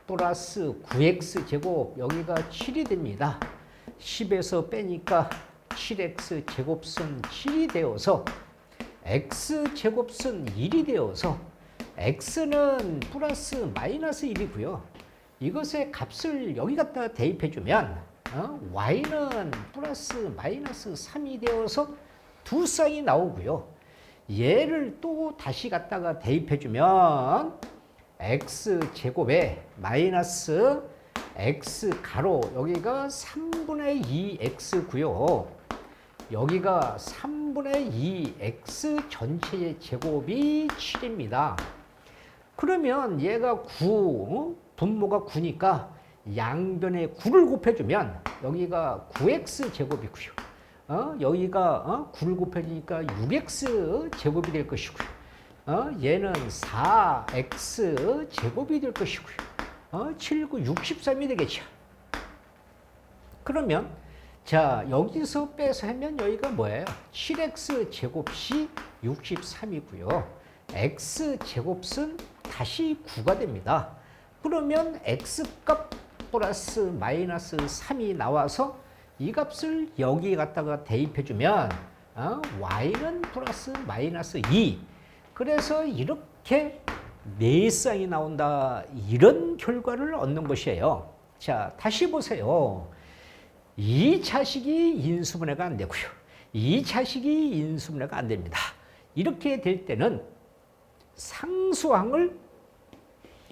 플러스 9x제곱 여기가 7이 됩니다. 10에서 빼니까 7x제곱은 7이 되어서 x제곱은 1이 되어서 x는 플러스 마이너스 1이고요. 이것의 값을 여기 갖다 대입해주면 y는 플러스 마이너스 3이 되어서 두 쌍이 나오고요. 얘를 또 다시 갖다가 대입해주면 x제곱에 마이너스 x 가로 여기가 3분의 2x고요. 여기가 3분의 2x 전체의 제곱이 7입니다. 그러면 얘가 9, 분모가 9니까 양변에 9를 곱해주면 여기가 9x 제곱이고요. 여기가 9를 곱해주니까 6x 제곱이 될 것이고요. 얘는 4x 제곱이 될 것이고요. 7, 9, 63이 되겠죠. 그러면 자, 여기서 빼서 하면 여기가 뭐예요? 7x 제곱이 63이고요. x 제곱은 다시 9가 됩니다. 그러면 x값 플러스 마이너스 3이 나와서 이 값을 여기 갖다가 대입해주면 y는 플러스 마이너스 2. 그래서 이렇게 네 쌍이 나온다. 이런 결과를 얻는 것이에요. 자, 다시 보세요. 2차식이 인수분해가 안 되고요. 2차식이 인수분해가 안 됩니다. 이렇게 될 때는 상수항을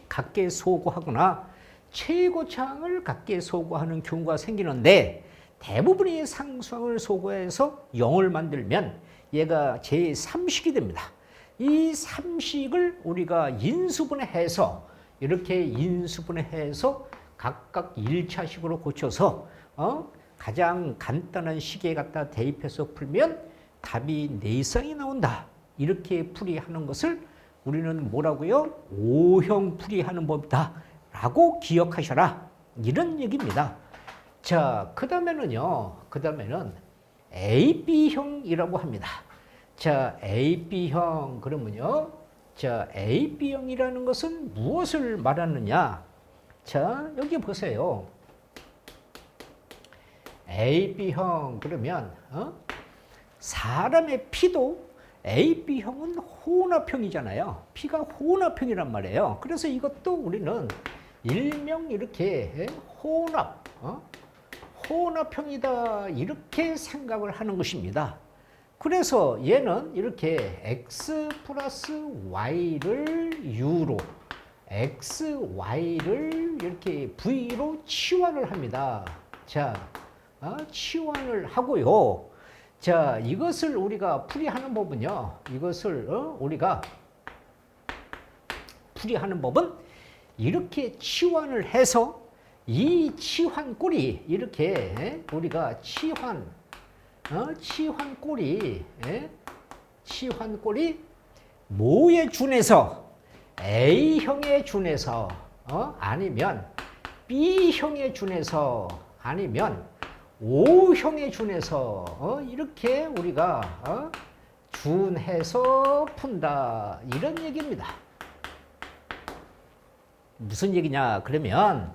각계 소거하거나 최고차항을 각계 소거하는 경우가 생기는데 대부분의 상수항을 소거해서 0을 만들면 얘가 제3식이 됩니다. 이 3식을 우리가 인수분해해서 이렇게 인수분해해서 각각 1차식으로 고쳐서 가장 간단한 식에 갖다 대입해서 풀면 답이 4쌍이 나온다. 이렇게 풀이하는 것을 우리는 뭐라고요? O형 풀이하는 법이다. 라고 기억하셔라. 이런 얘기입니다. 자, 그 다음에는 AB형이라고 합니다. 자, AB형 그러면요. 자, AB형이라는 것은 무엇을 말하느냐? 자, 여기 보세요. AB형 그러면 사람의 피도 AB형은 혼합형이잖아요. 피가 혼합형이란 말이에요. 그래서 이것도 우리는 일명 이렇게 혼합형이다 이렇게 생각을 하는 것입니다. 그래서 얘는 이렇게 x 플러스 y를 u로 xy를 이렇게 v로 치환을 합니다. 자, 치환을 하고요. 자, 이것을 우리가 풀이하는 법은요. 이것을 우리가 풀이하는 법은 이렇게 치환을 해서 이 치환꼴이 이렇게 우리가 치환꼴이 뭐에 준해서 A형에 준해서 아니면 B형에 준해서 아니면 O형에 준해서 이렇게 우리가 준해서 푼다 이런 얘기입니다. 무슨 얘기냐 그러면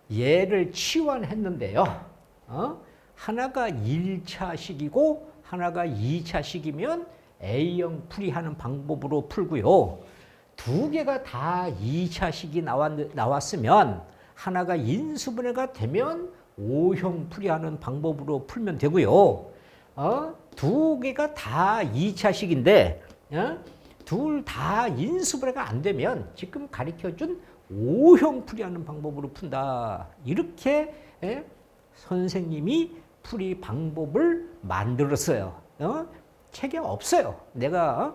얘를 치환했는데요. 하나가 1차식이고 하나가 2차식이면 A형 풀이하는 방법으로 풀고요. 두 개가 다 2차식이 나왔으면 하나가 인수분해가 되면 O형 풀이하는 방법으로 풀면 되고요. 두 개가 다 2차식인데 둘 다 인수분해가 안 되면 지금 가르쳐준 O형 풀이하는 방법으로 푼다. 이렇게 선생님이 풀이 방법을 만들었어요. 책에 없어요. 내가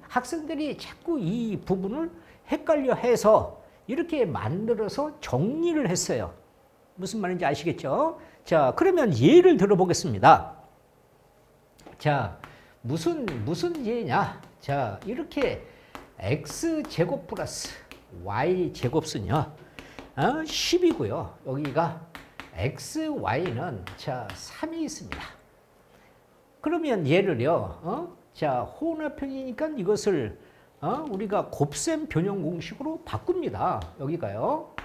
학생들이 자꾸 이 부분을 헷갈려 해서 이렇게 만들어서 정리를 했어요. 무슨 말인지 아시겠죠? 자, 그러면 예를 들어보겠습니다. 자, 무슨 예냐? 자, 이렇게 x제곱 플러스 y제곱은요 10이고요. 여기가 xy는 자 3이 있습니다. 그러면 얘를요 자 혼합형이니까 이것을 우리가 곱셈 변형 공식으로 바꿉니다. 여기가요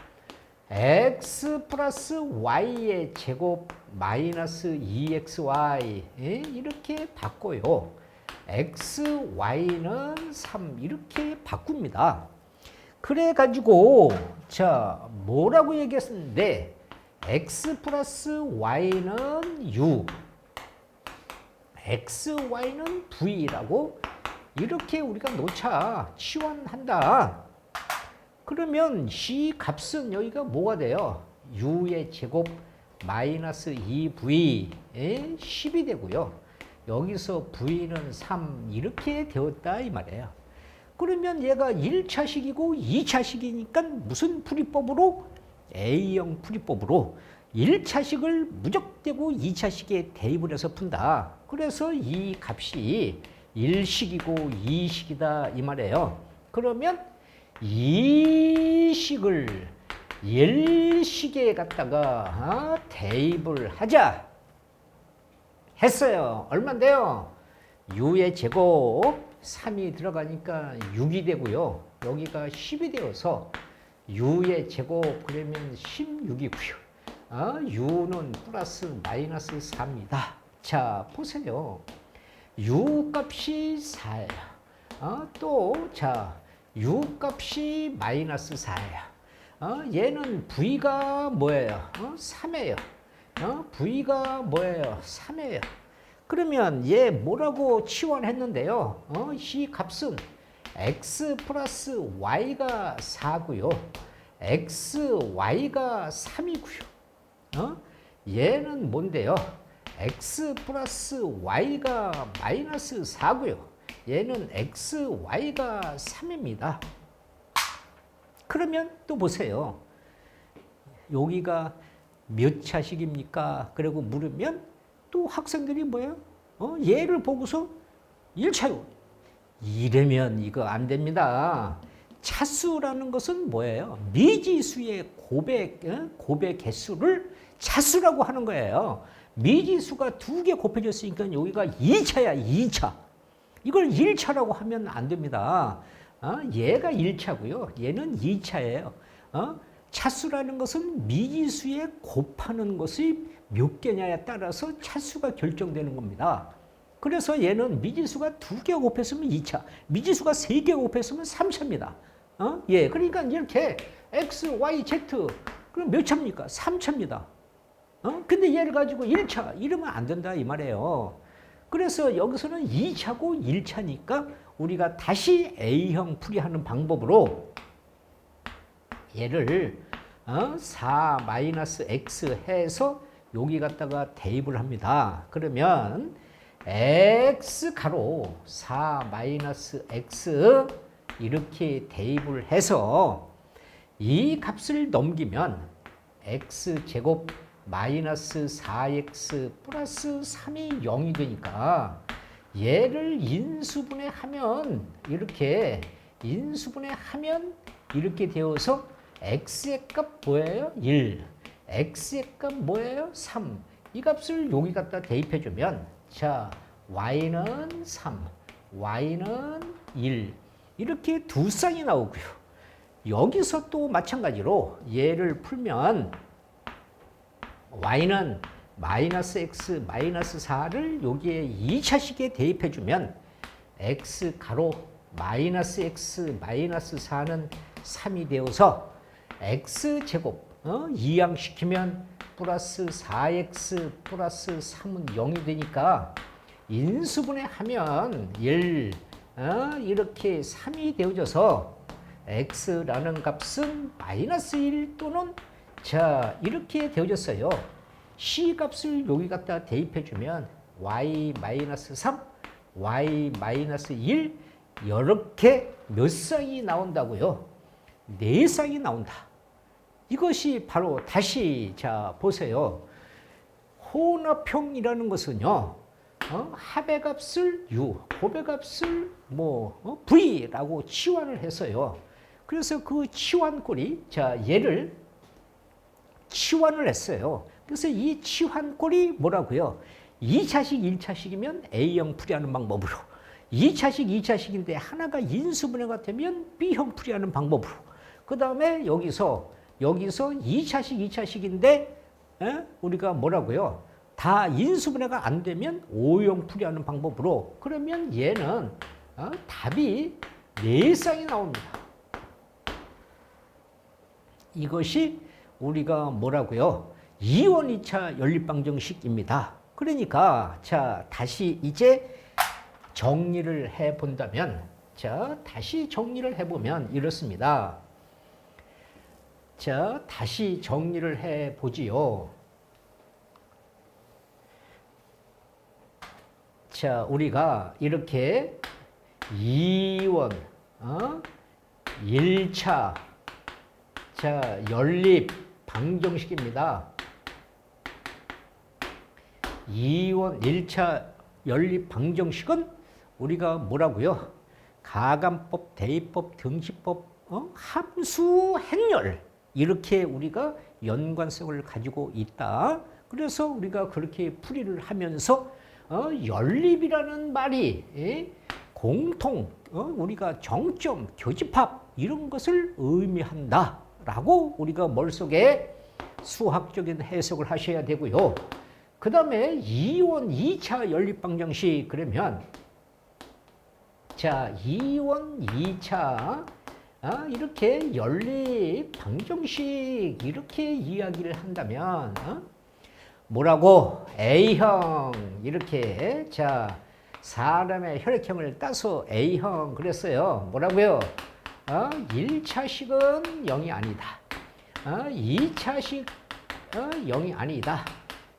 x 플러스 y의 제곱 마이너스 2xy 이렇게 바꿔요. xy는 3 이렇게 바꿉니다. 그래가지고 자 뭐라고 얘기했었는데 x 플러스 y는 u, xy는 v라고 이렇게 우리가 놓자 치환한다. 그러면 이 값은 여기가 뭐가 돼요? u의 제곱 마이너스 2v 10이 되고요. 여기서 v는 3 이렇게 되었다 이 말이에요. 그러면 얘가 1차식이고 2차식이니까 무슨 풀이법으로? A형 풀이법으로 1차식을 무적대고 2차식에 대입을 해서 푼다. 그래서 이 값이 1식이고 2식이다 이 말이에요. 그러면 이 식을 1식에 갖다가 대입을 하자 했어요. 얼마인데요? u의 제곱 3이 들어가니까 6이 되고요. 여기가 10이 되어서 u의 제곱 그러면 16이고요. u는 플러스 마이너스 4입니다. 자, 보세요. u 값이 4예요. 또, 자, u 값이 마이너스 4예요. 얘는 v가 뭐예요? 3예요. v가 뭐예요? 3예요. 그러면 얘 뭐라고 치환했는데요? 이 값은 x 플러스 y가 4고요. xy가 3이고요. 얘는 뭔데요? x 플러스 y가 마이너스 4고요. 얘는 xy가 3입니다. 그러면 또 보세요. 여기가 몇 차식입니까? 그리고 물으면 또 학생들이 뭐예요? 얘를 보고서 1차요. 이러면 이거 안 됩니다. 차수라는 것은 뭐예요? 미지수의 곱의 개수를 차수라고 하는 거예요. 미지수가 2개 곱해졌으니까 여기가 2차야, 2차. 이걸 1차라고 하면 안 됩니다. 얘가 1차고요. 얘는 2차예요. 차수라는 것은 미지수에 곱하는 것이 몇 개냐에 따라서 차수가 결정되는 겁니다. 그래서 얘는 미지수가 2개 곱했으면 2차, 미지수가 3개 곱했으면 3차입니다. 예, 그러니까 이렇게 X, Y, Z, 그럼 몇 차입니까? 3차입니다. 근데 얘를 가지고 1차, 이러면 안 된다, 이 말이에요. 그래서 여기서는 2차고 1차니까 우리가 다시 A형 풀이하는 방법으로 얘를 4-X 해서 여기 갖다가 대입을 합니다. 그러면 X 가로 4-X 이렇게 대입을 해서 이 값을 넘기면 X제곱 마이너스 4X 플러스 3이 0이 되니까 얘를 인수분해하면 이렇게 되어서 X의 값 뭐예요? 1. X의 값 뭐예요? 3. 이 값을 여기 갖다 대입해 주면 자, Y는 3, Y는 1 이렇게 두 쌍이 나오고요. 여기서 또 마찬가지로 얘를 풀면 Y는 마이너스 X 마이너스 4를 여기에 2차식에 대입해 주면 X 가로 마이너스 X 마이너스 4는 3이 되어서 X제곱 이항시키면 플러스 4X 플러스 3은 0이 되니까 인수분해하면 1 이렇게 3이 되어져서 X라는 값은 마이너스 1 또는 자 이렇게 되어졌어요. C 값을 여기 갖다 대입해 주면 Y 마이너스 3, Y 마이너스 1 이렇게 몇 쌍이 나온다고요? 4쌍이 나온다. 이것이 바로 다시 자 보세요. 혼합형이라는 것은요. 합의 값을 U, 곱의 값을 V라고 치환을 했어요. 그래서 그 치환꼴이 자 얘를 치환을 했어요. 그래서 이 치환꼴이 뭐라고요? 2차식, 1차식이면 A형 풀이하는 방법으로 2차식, 2차식인데 하나가 인수분해가 되면 B형 풀이하는 방법으로 그 다음에 여기서 2차식, 2차식인데 우리가 뭐라고요? 다 인수분해가 안 되면 O형 풀이하는 방법으로 그러면 얘는 답이 4쌍이 나옵니다. 이것이 우리가 뭐라고요? 2원 2차 연립방정식입니다. 그러니까 자 다시 이제 정리를 해 본다면 자 다시 정리를 해 보면 이렇습니다. 자 다시 정리를 해 보지요. 자 우리가 이렇게 2원 1차 자 연립 방정식입니다. 2원 1차 연립 방정식은 우리가 뭐라고요? 가감법, 대입법, 등식법, 함수 행렬 이렇게 우리가 연관성을 가지고 있다. 그래서 우리가 그렇게 풀이를 하면서 연립이라는 말이 공통, 우리가 정점, 교집합 이런 것을 의미한다라고 우리가 머릿속에 수학적인 해석을 하셔야 되고요. 그 다음에 2원 2차 연립방정식 그러면 자 2원 2차 이렇게 연립방정식 이렇게 이야기를 한다면 뭐라고 A형 이렇게 자 사람의 혈액형을 따서 A형 그랬어요. 뭐라고요? 1차식은 0이 아니다. 2차식 0이 아니다.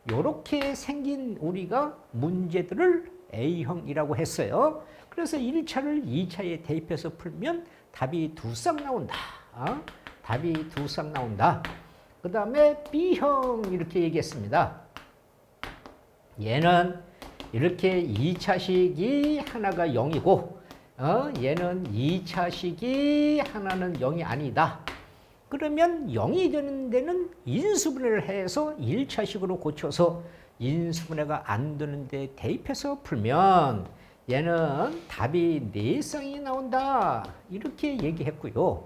이렇게 생긴 우리가 문제들을 A형이라고 했어요. 그래서 1차를 2차에 대입해서 풀면 답이 2쌍 나온다. 답이 2쌍 나온다. 그 다음에 B형 이렇게 얘기했습니다. 얘는 이렇게 2차식이 하나가 0이고 얘는 2차식이 하나는 0이 아니다. 그러면 0이 되는 데는 인수분해를 해서 1차식으로 고쳐서 인수분해가 안 되는데 대입해서 풀면 얘는 답이 4쌍이 나온다. 이렇게 얘기했고요.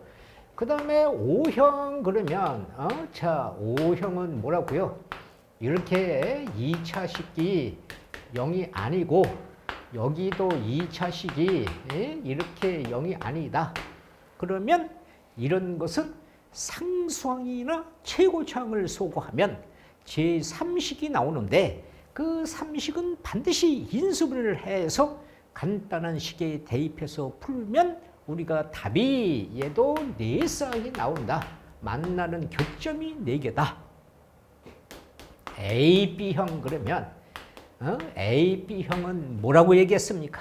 그 다음에 O형 그러면 자, O형은 뭐라고요? 이렇게 2차 식이 0이 아니고 여기도 2차 식이 이렇게 0이 아니다. 그러면 이런 것은 상수항이나 최고차항을 소거하면 제3식이 나오는데 그 3식은 반드시 인수분해를 해서 간단한 식에 대입해서 풀면 우리가 답이 얘도 4쌍이 나온다. 만나는 교점이 4개다. A, B형 그러면 A, B형은 뭐라고 얘기했습니까?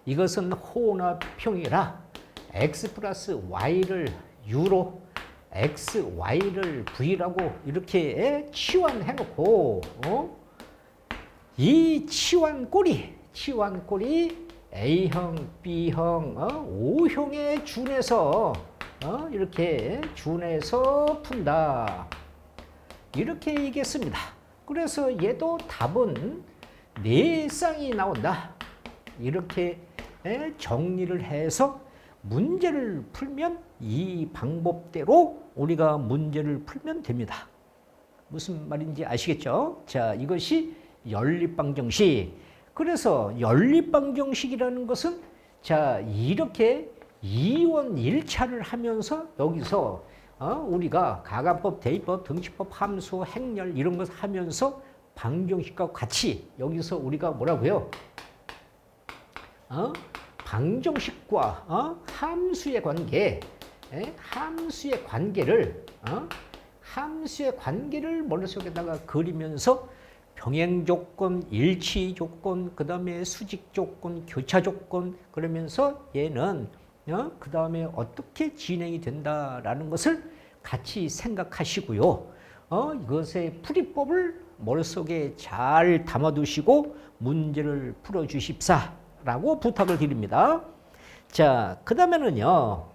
이것은 혼합형이라 X 플러스 Y를 U로 X, Y를 V라고 이렇게 치환해놓고 이 치환꼴이 A형, B형, O형에 준해서 이렇게 준해서 푼다. 이렇게 얘기했습니다. 그래서 얘도 답은 4쌍이 나온다. 이렇게 정리를 해서 문제를 풀면 이 방법대로 우리가 문제를 풀면 됩니다. 무슨 말인지 아시겠죠? 자, 이것이 연립방정식. 그래서 연립방정식이라는 것은 자, 이렇게 이원 1차를 하면서 여기서 우리가 가간법, 대입법, 등식법, 함수, 행렬 이런 것을 하면서 방정식과 같이 여기서 우리가 뭐라고요? 방정식과 함수의 관계, 함수의 관계를 머릿속에다가 그리면서 병행 조건, 일치 조건, 그 다음에 수직 조건, 교차 조건 그러면서 얘는 그 다음에 어떻게 진행이 된다라는 것을 같이 생각하시고요. 이것의 풀이법을 머릿속에 잘 담아두시고 문제를 풀어주십사라고 부탁을 드립니다. 자, 그 다음에는요.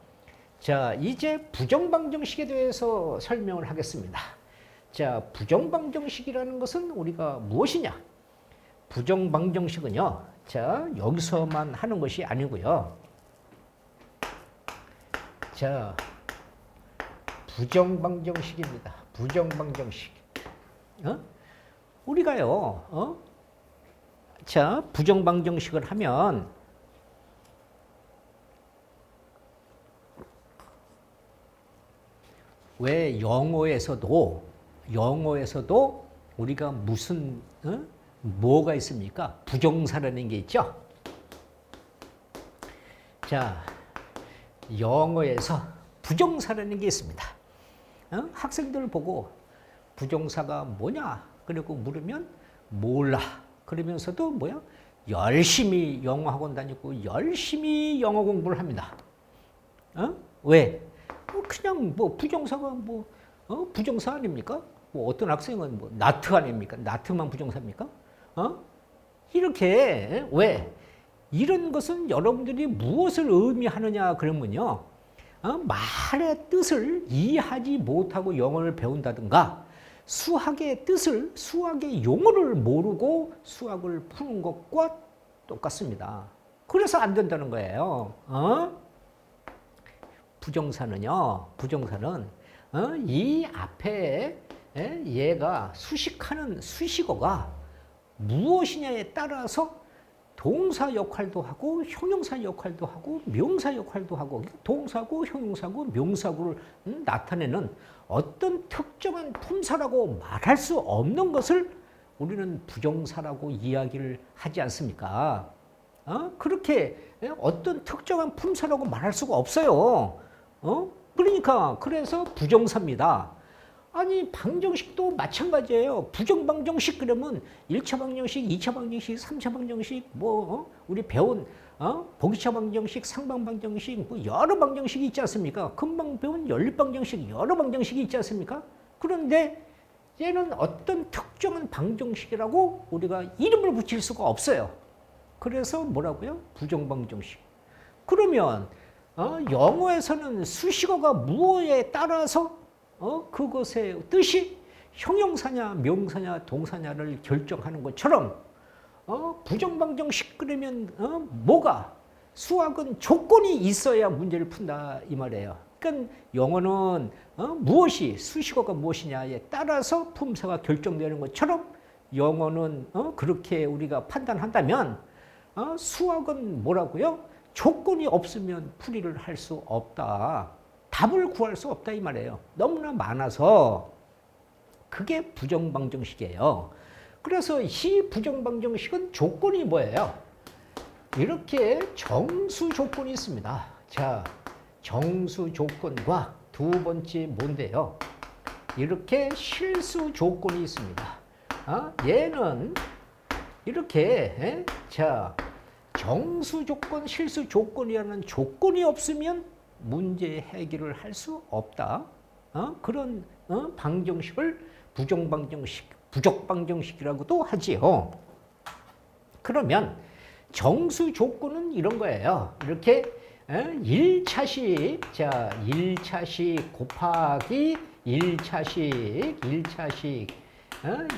자, 이제 부정방정식에 대해서 설명을 하겠습니다. 자, 부정방정식이라는 것은 우리가 무엇이냐? 부정방정식은요. 자, 여기서만 하는 것이 아니고요. 자, 부정방정식입니다. 부정방정식. 우리가요. 자, 부정방정식을 하면 왜 영어에서도 우리가 무슨 뭐가 있습니까? 부정사라는 게 있죠. 자, 영어에서 부정사라는 게 있습니다. 학생들 보고 부정사가 뭐냐? 그리고 물으면 몰라. 그러면서도 뭐야? 열심히 영어 학원 다니고 열심히 영어 공부를 합니다. 왜? 그냥 뭐 부정사가 부정사 아닙니까? 뭐 어떤 학생은 뭐 나트 아닙니까? 나트만 부정사입니까? 이렇게 왜? 이런 것은 여러분들이 무엇을 의미하느냐 그러면요. 말의 뜻을 이해하지 못하고 영어를 배운다든가 수학의 뜻을, 수학의 용어를 모르고 수학을 푸는 것과 똑같습니다. 그래서 안 된다는 거예요. 부정사는 이 앞에 얘가 수식하는 수식어가 무엇이냐에 따라서 동사 역할도 하고 형용사 역할도 하고 명사 역할도 하고 동사고 형용사고 명사고를 나타내는 어떤 특정한 품사라고 말할 수 없는 것을 우리는 부정사라고 이야기를 하지 않습니까? 그렇게 어떤 특정한 품사라고 말할 수가 없어요. 그러니까 그래서 부정사입니다. 아니 방정식도 마찬가지예요. 부정방정식 그러면 1차 방정식, 2차 방정식, 3차 방정식 우리 배운 보기차 방정식, 상방 방정식 여러 방정식이 있지 않습니까? 금방 배운 연립방정식 여러 방정식이 있지 않습니까? 그런데 얘는 어떤 특정한 방정식이라고 우리가 이름을 붙일 수가 없어요. 그래서 뭐라고요? 부정방정식. 그러면 영어에서는 수식어가 무엇에 따라서 그것의 뜻이 형용사냐 명사냐 동사냐를 결정하는 것처럼 부정방정식 그러면 뭐가? 수학은 조건이 있어야 문제를 푼다 이 말이에요. 그러니까 영어는 무엇이 수식어가 무엇이냐에 따라서 품사가 결정되는 것처럼 영어는 그렇게 우리가 판단한다면 수학은 뭐라고요? 조건이 없으면 풀이를 할 수 없다. 답을 구할 수 없다 이 말이에요. 너무나 많아서 그게 부정방정식이에요. 그래서 이 부정방정식은 조건이 뭐예요? 이렇게 정수 조건이 있습니다. 자, 정수 조건과 두 번째 뭔데요? 이렇게 실수 조건이 있습니다. 얘는 이렇게 자, 정수 조건, 실수 조건이라는 조건이 없으면 문제 해결을 할 수 없다. 그런 방정식을 부정방정식, 부적방정식이라고도 하지요. 그러면 정수 조건은 이런 거예요. 이렇게 1차식, 자, 1차식 곱하기 1차식,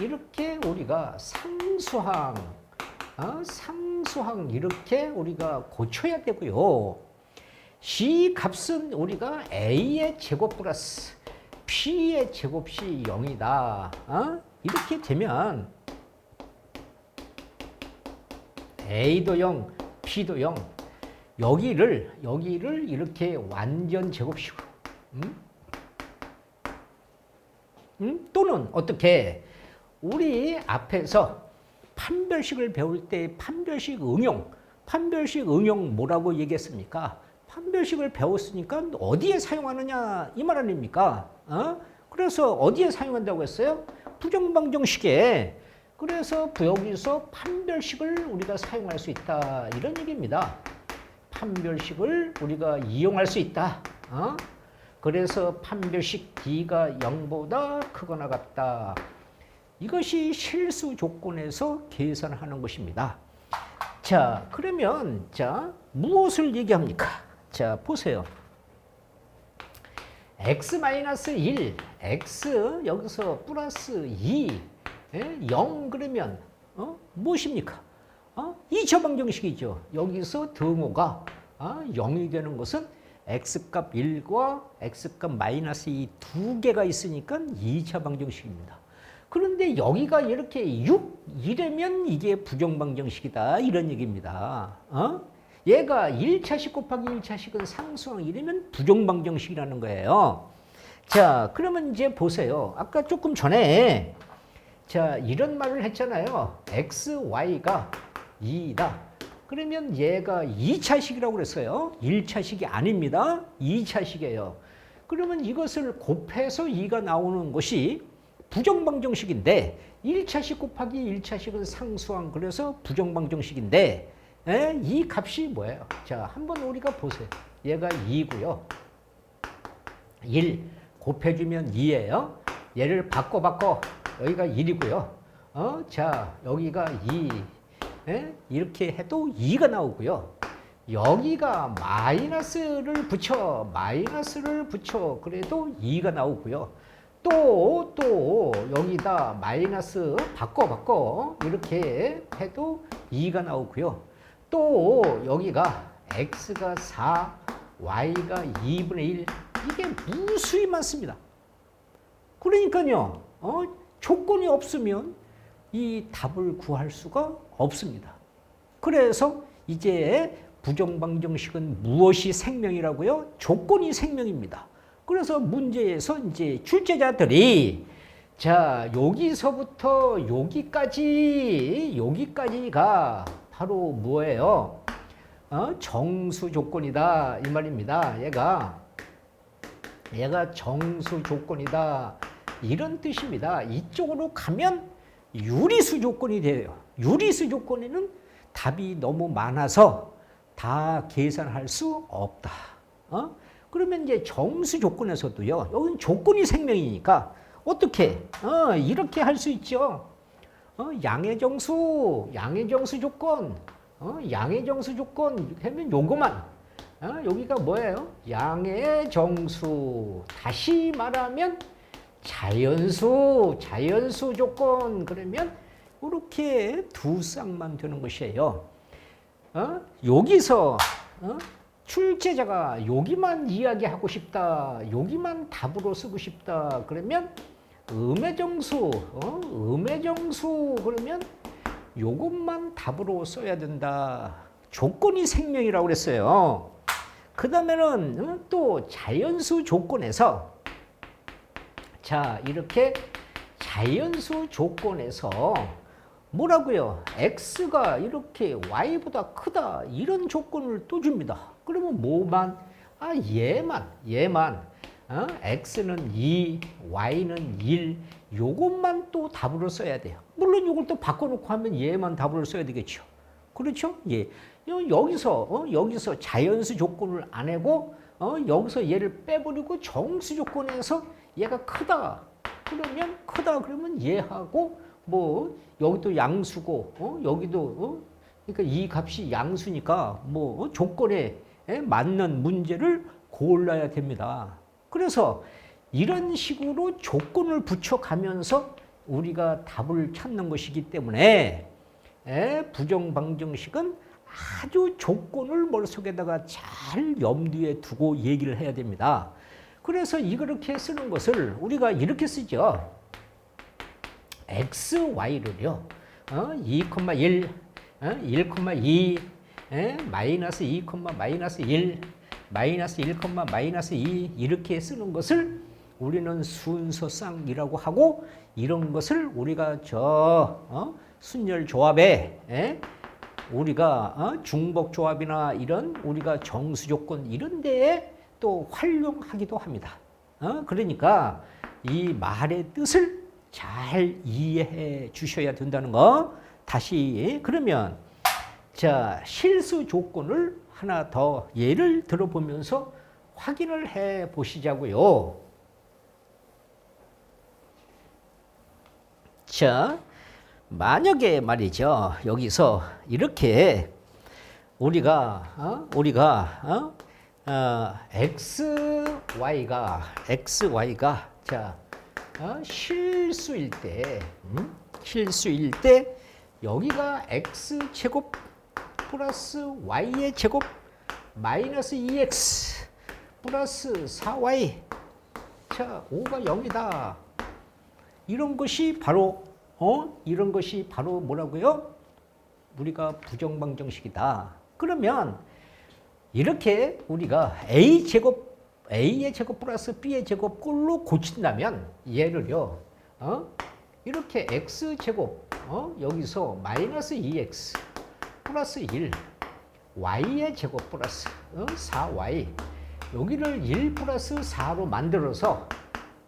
이렇게 우리가 상수항 이렇게 우리가 고쳐야 되고요. C 값은 우리가 A의 제곱 플러스 P의 제곱이 0이다. 이렇게 되면 A도 0, P도 0. 여기를 이렇게 완전 제곱식으로. 또는 어떻게 우리 앞에서 판별식을 배울 때 판별식 응용 뭐라고 얘기했습니까? 판별식을 배웠으니까 어디에 사용하느냐 이 말 아닙니까? 그래서 어디에 사용한다고 했어요? 부정방정식에. 그래서 여기서 판별식을 우리가 사용할 수 있다 이런 얘기입니다. 판별식을 우리가 이용할 수 있다. 그래서 판별식 D가 0보다 크거나 같다. 이것이 실수 조건에서 계산하는 것입니다. 자, 그러면 자, 무엇을 얘기합니까? 자, 보세요. x-1, x 여기서 플러스 2, 0 그러면 무엇입니까? 2차 방정식이죠. 여기서 등호가 0이 되는 것은 x값 1과 x값 마이너스 2 두 개가 있으니까 2차 방정식입니다. 그런데 여기가 이렇게 6, 이래면 이게 부정방정식이다 이런 얘기입니다. 얘가 1차식 곱하기 1차식은 상수항 이러면 부정방정식이라는 거예요. 자, 그러면 이제 보세요. 아까 조금 전에 자, 이런 말을 했잖아요. x, y가 2다. 그러면 얘가 2차식이라고 그랬어요. 1차식이 아닙니다. 2차식이에요. 그러면 이것을 곱해서 2가 나오는 것이 부정방정식인데 1차식 곱하기 1차식은 상수항 그래서 부정방정식인데 이 값이 뭐예요? 자, 한번 우리가 보세요. 얘가 2고요. 1 곱해주면 2예요. 얘를 바꿔 여기가 1이고요. 자, 여기가 2 이렇게 해도 2가 나오고요. 여기가 마이너스를 붙여 그래도 2가 나오고요. 또 여기다 마이너스 바꿔 이렇게 해도 2가 나오고요. 또 여기가 x가 4, y가 2분의 1 이게 무수히 많습니다. 그러니까요. 조건이 없으면 이 답을 구할 수가 없습니다. 그래서 이제 부정방정식은 무엇이 생명이라고요? 조건이 생명입니다. 그래서 문제에서 이제 출제자들이 자, 여기서부터 여기까지가 바로 뭐예요? 정수 조건이다 이 말입니다. 얘가 정수 조건이다 이런 뜻입니다. 이쪽으로 가면 유리수 조건이 돼요. 유리수 조건에는 답이 너무 많아서 다 계산할 수 없다. 그러면 이제 정수 조건에서도요. 여기는 조건이 생명이니까 어떻게? 이렇게 할 수 있죠. 양의 정수 조건. 양의 정수 조건 하면 요거만. 여기가 뭐예요? 양의 정수. 다시 말하면 자연수 조건. 그러면 이렇게 두 쌍만 되는 것이에요. 여기서 출제자가 여기만 이야기하고 싶다, 여기만 답으로 쓰고 싶다 그러면 음의 정수, 그러면 요것만 답으로 써야 된다. 조건이 생명이라고 그랬어요. 그 다음에는 또 자연수 조건에서, 자, 이렇게 자연수 조건에서 뭐라고요? x가 이렇게 y보다 크다, 이런 조건을 또 줍니다. 그러면 뭐만? 얘만. x는 2, y는 1, 요것만 또 답으로 써야 돼요. 물론 요걸 또 바꿔놓고 하면 얘만 답으로 써야 되겠죠. 그렇죠? 예. 여기서 자연수 조건을 안 하고, 여기서 얘를 빼버리고 정수 조건에서 얘가 크다. 그러면 얘하고, 뭐, 여기도 양수고, 여기도, 그러니까 이 값이 양수니까, 뭐, 조건에 맞는 문제를 골라야 됩니다. 그래서 이런 식으로 조건을 붙여가면서 우리가 답을 찾는 것이기 때문에 부정방정식은 아주 조건을 머릿속에다가 잘 염두에 두고 얘기를 해야 됩니다. 그래서 이렇게 쓰는 것을 우리가 이렇게 쓰죠. x, y를요. 2,1, 1,2, 마이너스 2, 마이너스 1, 마이너스 1, 마이너스 2 이렇게 쓰는 것을 우리는 순서쌍이라고 하고, 이런 것을 우리가 순열 조합에 우리가 중복 조합이나 이런 우리가 정수 조건 이런 데에 또 활용하기도 합니다. 그러니까 이 말의 뜻을 잘 이해해 주셔야 된다는 거. 다시 그러면 자, 실수 조건을 하나 더 예를 들어보면서 확인을 해 보시자고요. 자, 만약에 말이죠. 여기서 이렇게 우리가 xy가 자, 실수일 때 여기가 x제곱 플러스 y의 제곱 마이너스 2x 플러스 4y, 자, 5가 0이다. 이런 것이 바로 뭐라고요? 우리가 부정방정식이다. 그러면 이렇게 우리가 a의 제곱 플러스 b의 제곱 꼴로 고친다면 얘를요, 이렇게 x제곱, 여기서 마이너스 2x 플러스 1, y의 제곱 플러스 4y, 여기를 1 플러스 4로 만들어서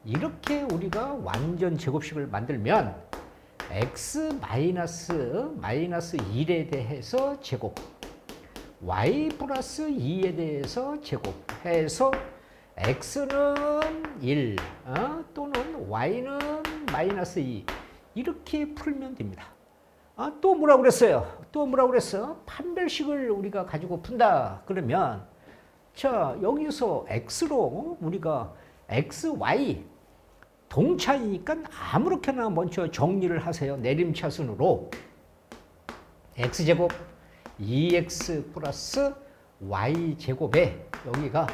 이렇게 우리가 완전 제곱식을 만들면 x 마이너스 1에 대해서 제곱, y 플러스 2에 대해서 제곱해서 x는 1 또는 y는 마이너스 2 이렇게 풀면 됩니다. 또 뭐라고 그랬어요? 판별식을 우리가 가지고 푼다. 그러면 자, 여기서 x로 우리가 x, y 동차이니까 아무렇게나 먼저 정리를 하세요. 내림차순으로 x제곱 2x 플러스 y제곱에 여기가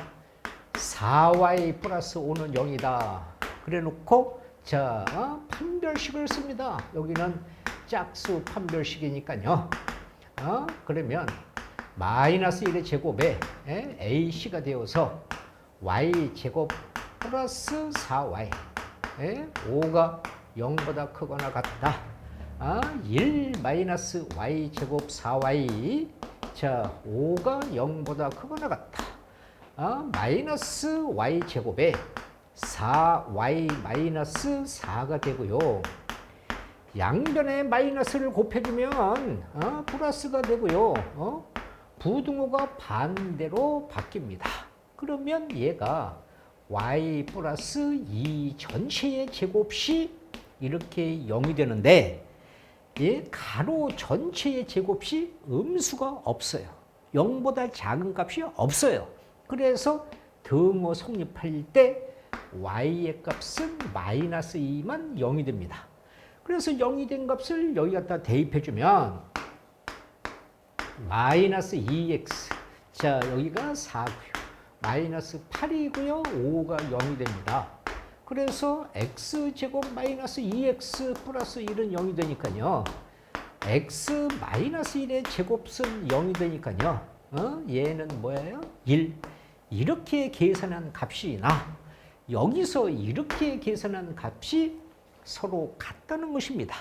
4y 플러스 5는 0이다. 그래 놓고 자, 판별식을 씁니다. 여기는 짝수 판별식이니까요. 그러면 마이너스 1의 제곱에 ac가 되어서 y제곱 플러스 4y, 5가 0보다 크거나 같다. 1 마이너스 y제곱 4y, 자, 5가 0보다 크거나 같다. 마이너스 y제곱에 4y 마이너스 4가 되고요. 양변에 마이너스를 곱해주면 플러스가 되고요. 부등호가 반대로 바뀝니다. 그러면 얘가 y 플러스 2 전체의 제곱이 이렇게 0이 되는데, 얘 가로 전체의 제곱이 음수가 없어요. 0보다 작은 값이 없어요. 그래서 등호 성립할 때 y의 값은 마이너스 2만 0이 됩니다. 그래서 0이 된 값을 여기 갖다 대입해주면 마이너스 2x. 자, 여기가 4고요. 마이너스 8이고요. 5가 0이 됩니다. 그래서 x제곱 마이너스 2x 플러스 1은 0이 되니까요. x 마이너스 1의 제곱은 0이 되니까요. 얘는 뭐예요? 1. 이렇게 계산한 값이 여기서 이렇게 계산한 값이 서로 같다는 것입니다.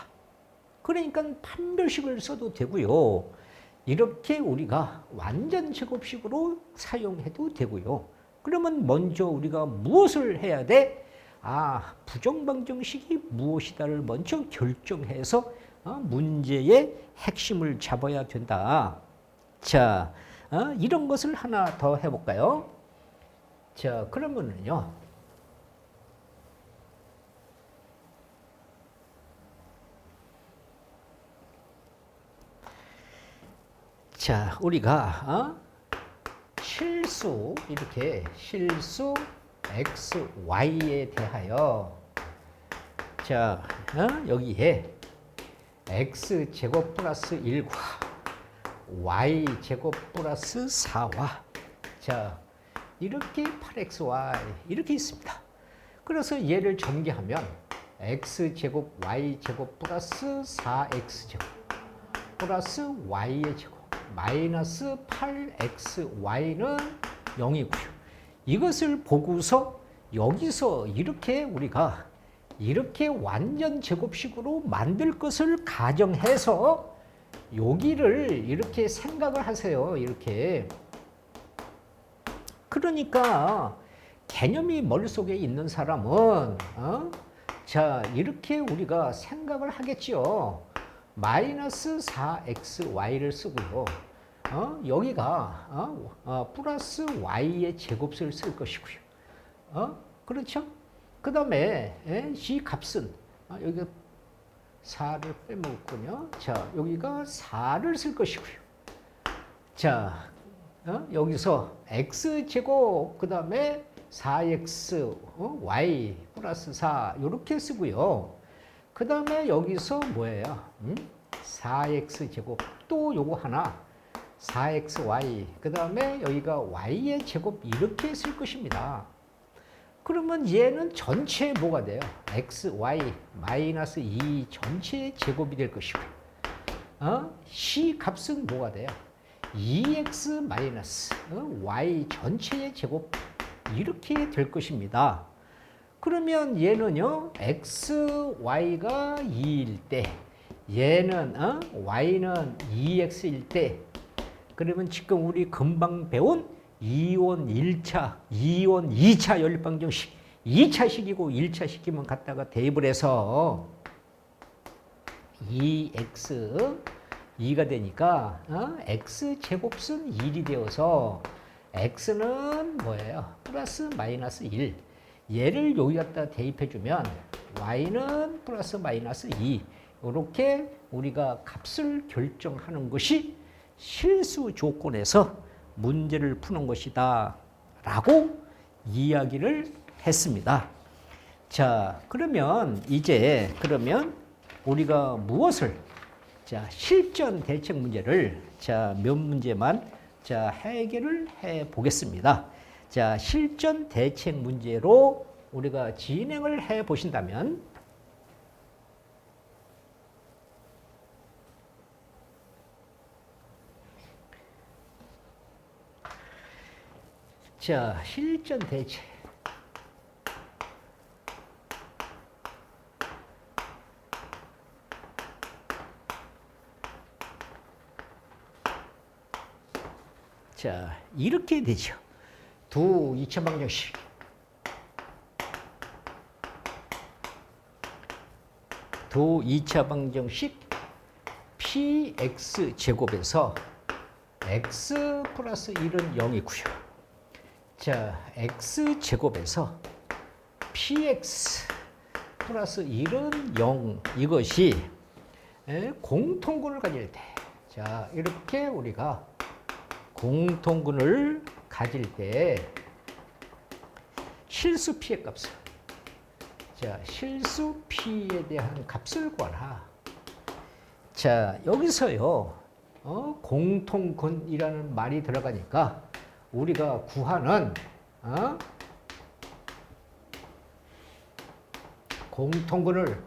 그러니까 판별식을 써도 되고요. 이렇게 우리가 완전 제곱식으로 사용해도 되고요. 그러면 먼저 우리가 무엇을 해야 돼? 부정방정식이 무엇이다를 먼저 결정해서 문제의 핵심을 잡아야 된다. 자, 이런 것을 하나 더 해볼까요? 자, 그러면은요. 자, 우리가 실수 이렇게 실수 x, y에 대하여 자, 여기에 x 제곱 플러스 1과 y 제곱 플러스 4와 자, 이렇게 8xy 이렇게 있습니다. 그래서 얘를 전개하면 x 제곱 y 제곱 플러스 4x 제곱 플러스 y의 제곱 마이너스 8xy는 0이고요. 이것을 보고서 여기서 이렇게 우리가 이렇게 완전 제곱식으로 만들 것을 가정해서 여기를 이렇게 생각을 하세요. 이렇게. 그러니까 개념이 머릿속에 있는 사람은 자, 이렇게 우리가 생각을 하겠지요. 마이너스 4xy를 쓰고요. 여기가 플러스 y의 제곱을 쓸 것이고요. 그렇죠? 그 다음에 이 값은 여기가 4를 빼먹었군요. 자, 여기가 4를 쓸 것이고요. 자, 여기서 x제곱 그 다음에 4x y 플러스 4 이렇게 쓰고요. 그 다음에 여기서 뭐예요? 4x제곱 또 요거 하나 4xy 그 다음에 여기가 y의 제곱 이렇게 쓸 것입니다. 그러면 얘는 전체 뭐가 돼요? xy 마이너스 2 전체의 제곱이 될 것이고요. c 값은 뭐가 돼요? 2x 마이너스 y 전체의 제곱 이렇게 될 것입니다. 그러면 얘는요, xy가 2일 때, 얘는 y는 2x일 때, 그러면 지금 우리 금방 배운 이온 1차, 이온 2차 연립방정식, 2차식이고 1차식이면 갖다가 대입을 해서 2x 2가 되니까 x제곱은 1이 되어서 x는 뭐예요? 플러스 마이너스 1. 얘를 여기 갖다 대입해주면 y는 플러스 마이너스 2. 이렇게 우리가 값을 결정하는 것이 실수 조건에서 문제를 푸는 것이다 라고 이야기를 했습니다. 자, 그러면 이제 우리가 무엇을 자, 실전 대책 문제를 자, 몇 문제만 자, 해결을 해 보겠습니다. 자, 실전 대책 문제로 우리가 진행을 해 보신다면 자, 실전 대책 자, 이렇게 되죠. 두 2차 방정식. 두 2차 방정식 px 제곱에서 x 플러스 1은 0이고요. 자, x 제곱에서 px 플러스 1은 0 이것이 공통근을 가질 때 자, 이렇게 우리가 공통근을 가질 때 실수 p의 값을 자, 실수 P에 대한 값을 구하라. 자, 여기서요, 공통근이라는 말이 들어가니까 우리가 구하는, 공통근을,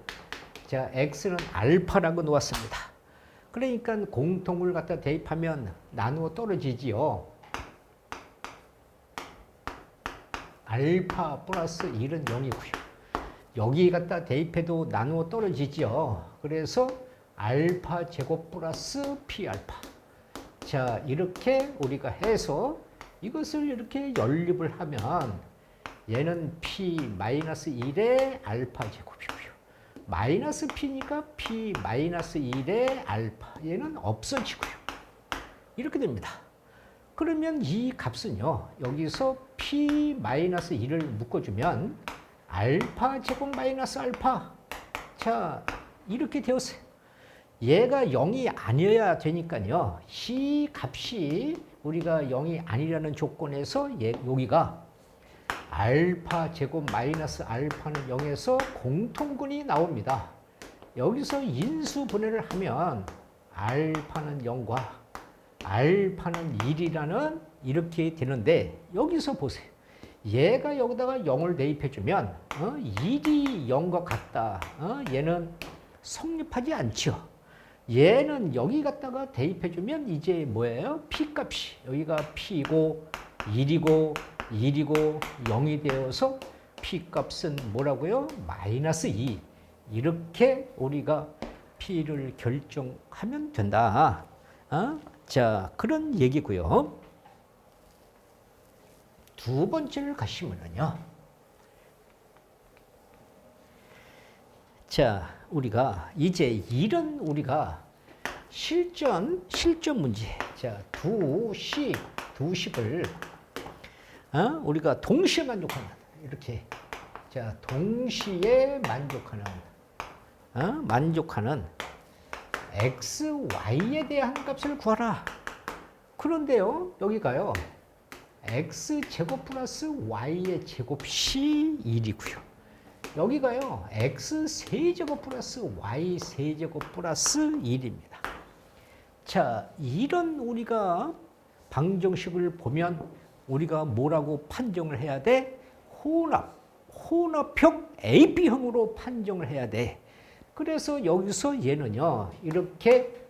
자, X는 알파라고 놓았습니다. 그러니까 공통을 갖다 대입하면 나누어 떨어지지요. 알파 플러스 1은 0이고요. 여기 갖다 대입해도 나누어 떨어지죠. 그래서 알파 제곱 플러스 p 알파. 자, 이렇게 우리가 해서 이것을 이렇게 연립을 하면 얘는 p 마이너스 1의 알파 제곱이고요. 마이너스 p니까 p 마이너스 1의 알파. 얘는 없어지고요. 이렇게 됩니다. 그러면 이 값은요, 여기서 p 마이너스 1을 묶어주면 알파 제곱 마이너스 알파. 자, 이렇게 되었어요. 얘가 0이 아니어야 되니까요. C 값이 우리가 0이 아니라는 조건에서 여기가 알파 제곱 마이너스 알파는 0에서 공통근이 나옵니다. 여기서 인수분해를 하면 알파는 0과 알파는 1이라는 이렇게 되는데 여기서 보세요. 얘가 여기다가 0을 대입해주면 1이 0과 같다. 얘는 성립하지 않죠. 얘는 여기 갖다가 대입해주면 이제 뭐예요? P 값이 여기가 P이고 1이고 1이고 0이 되어서 P 값은 뭐라고요? 마이너스 2. 이렇게 우리가 P를 결정하면 된다. 자, 그런 얘기고요. 두 번째를 가시면은요. 자, 우리가 이제 이런 우리가 실전 문제. 자, 두식을 우리가 동시에 만족하는 이렇게 자, 동시에 만족하는 x, y에 대한 값을 구하라. 그런데요, 여기가요. x제곱 플러스 y의 제곱이 1이고요. 여기가요. x세제곱 플러스 y세제곱 플러스 1입니다. 자, 이런 우리가 방정식을 보면 우리가 뭐라고 판정을 해야 돼? 혼합형 AB형으로 판정을 해야 돼. 그래서 여기서 얘는요. 이렇게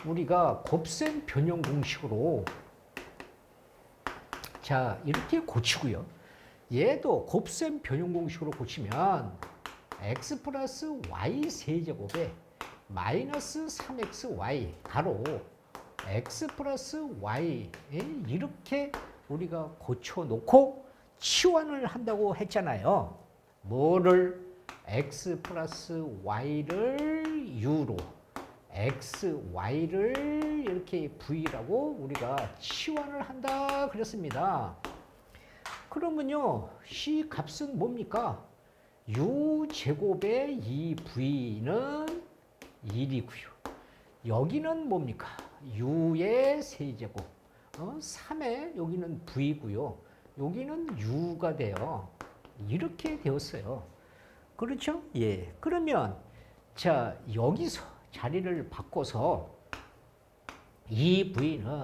우리가 곱셈 변형 공식으로 자, 이렇게 고치고요. 얘도 곱셈 변형 공식으로 고치면 x 플러스 y 세제곱에 마이너스 3xy 가로 x 플러스 y 이렇게 우리가 고쳐놓고 치환을 한다고 했잖아요. 뭐를 x 플러스 y를 u로 x, y를 이렇게 v라고 우리가 치환을 한다 그랬습니다. 그러면요, c 값은 뭡니까? u 제곱의 2v는 1이고요. 여기는 뭡니까? u의 세제곱. 3에 여기는 v고요. 여기는 u가 돼요. 이렇게 되었어요. 그렇죠? 예. 그러면 자, 여기서 자리를 바꿔서 이 v는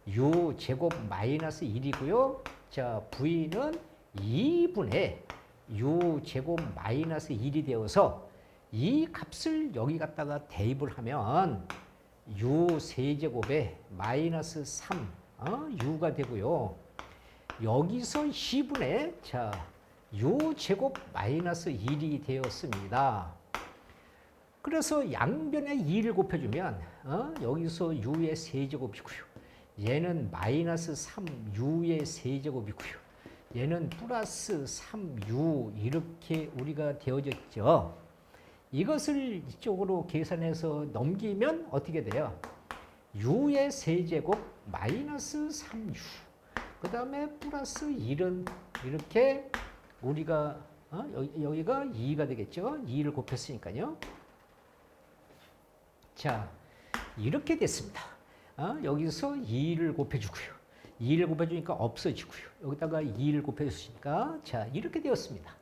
u 제곱 마이너스 1이고요. 자, v는 2분의 u 제곱 마이너스 1이 되어서 이 값을 여기 갖다가 대입을 하면 u 세제곱에 마이너스 3 u가 되고요. 여기서 2분의 자, u 제곱 마이너스 1이 되었습니다. 그래서 양변에 2를 곱해주면 여기서 u의 세제곱이고요. 얘는 마이너스 3u의 세제곱이고요. 얘는 플러스 3u 이렇게 우리가 되어졌죠. 이것을 이쪽으로 계산해서 넘기면 어떻게 돼요? u의 세제곱 마이너스 3u 그 다음에 플러스 1은 이렇게 우리가 여기가 2가 되겠죠. 2를 곱했으니까요. 자, 이렇게 됐습니다. 여기서 2를 곱해주고요. 2를 곱해주니까 없어지고요. 여기다가 2를 곱해주니까 자, 이렇게 되었습니다.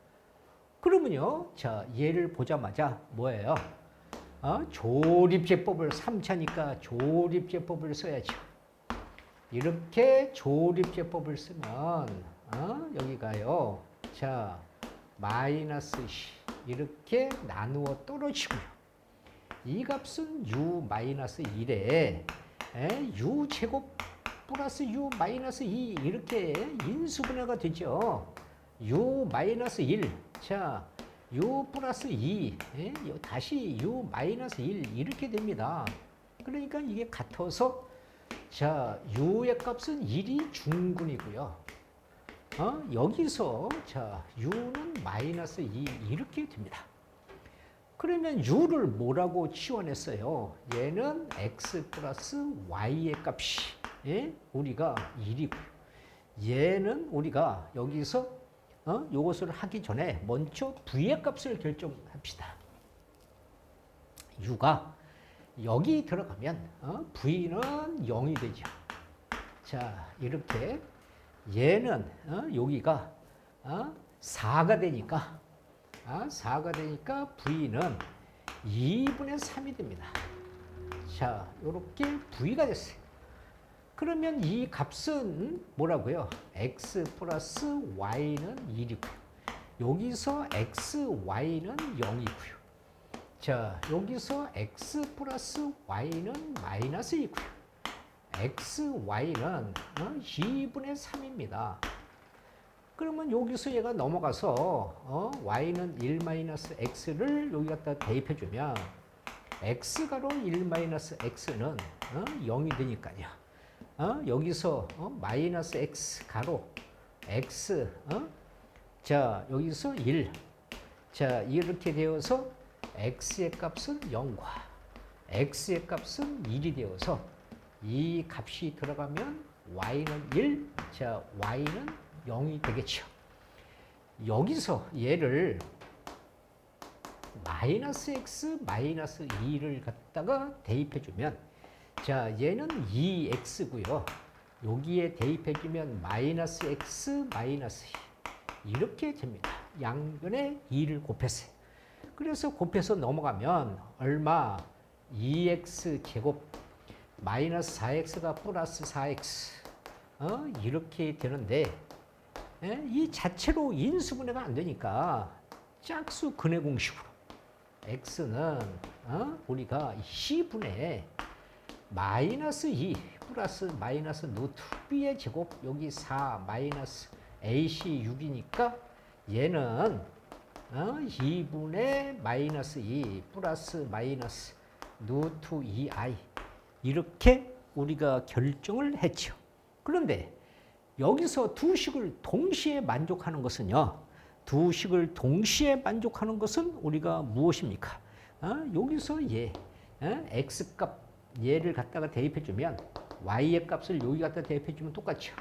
그러면요, 자, 얘를 보자마자 뭐예요? 조립제법을 3차니까 조립제법을 써야죠. 이렇게 조립제법을 쓰면 여기가요. 자, 마이너스 이렇게 나누어 떨어지고요. 이 값은 u 마이너스 1에 u 제곱 플러스 u 마이너스 2 이렇게 인수분해가 되죠. u 마이너스 1. 자, u 플러스 2. 다시 u 마이너스 1 이렇게 됩니다. 그러니까 이게 같아서 자, u의 값은 1이 중근이고요. 여기서 자, u는 마이너스 2 이렇게 됩니다. 그러면 u를 뭐라고 치환했어요? 얘는 x 플러스 y의 값이 우리가 1이고요. 얘는 우리가 여기서 요것을 하기 전에 먼저 v의 값을 결정합시다. u가 여기 들어가면 v는 0이 되죠. 자, 이렇게 얘는 여기가 4가 되니까 4가 되니까 v는 2분의 3이 됩니다. 자, 이렇게 v가 됐어요. 그러면 이 값은 뭐라고요? x 플러스 y는 1이고요. 여기서 x, y는 0이고요. 자, 여기서 x 플러스 y는 마이너스 2고요. x, y는 2분의 3입니다. 그러면 여기서 얘가 넘어가서 y는 1 마이너스 x를 여기 갖다 대입해주면 x가로 1 마이너스 x는 0이 되니까요. 여기서 마이너스 x 가로 x 자, 여기서 1. 자, 이렇게 되어서 x의 값은 0과 x의 값은 1이 되어서 이 값이 들어가면 y는 1, 자, y는 0이 되겠죠. 여기서 얘를 마이너스 x 마이너스 2를 갖다가 대입해주면 자, 얘는 2x고요. 여기에 대입해주면 마이너스 x 마이너스 2 이렇게 됩니다. 양변에 2를 곱했어요. 그래서 곱해서 넘어가면 얼마? 2x 제곱 마이너스 4x가 플러스 4x 이렇게 되는데 이 자체로 인수분해가 안 되니까 짝수 근해 공식으로 x는 우리가 c분의 마이너스 2 플러스 마이너스 루트 b의 제곱 여기 4 마이너스 ac 6이니까 얘는 2분의 마이너스 2 플러스 마이너스 루트 2i 이렇게 우리가 결정을 했죠. 그런데 여기서 두 식을 동시에 만족하는 것은요. 두 식을 동시에 만족하는 것은 우리가 무엇입니까? 여기서 얘 x값 얘를 갖다가 대입해주면 y의 값을 여기 갖다 대입해주면 똑같죠.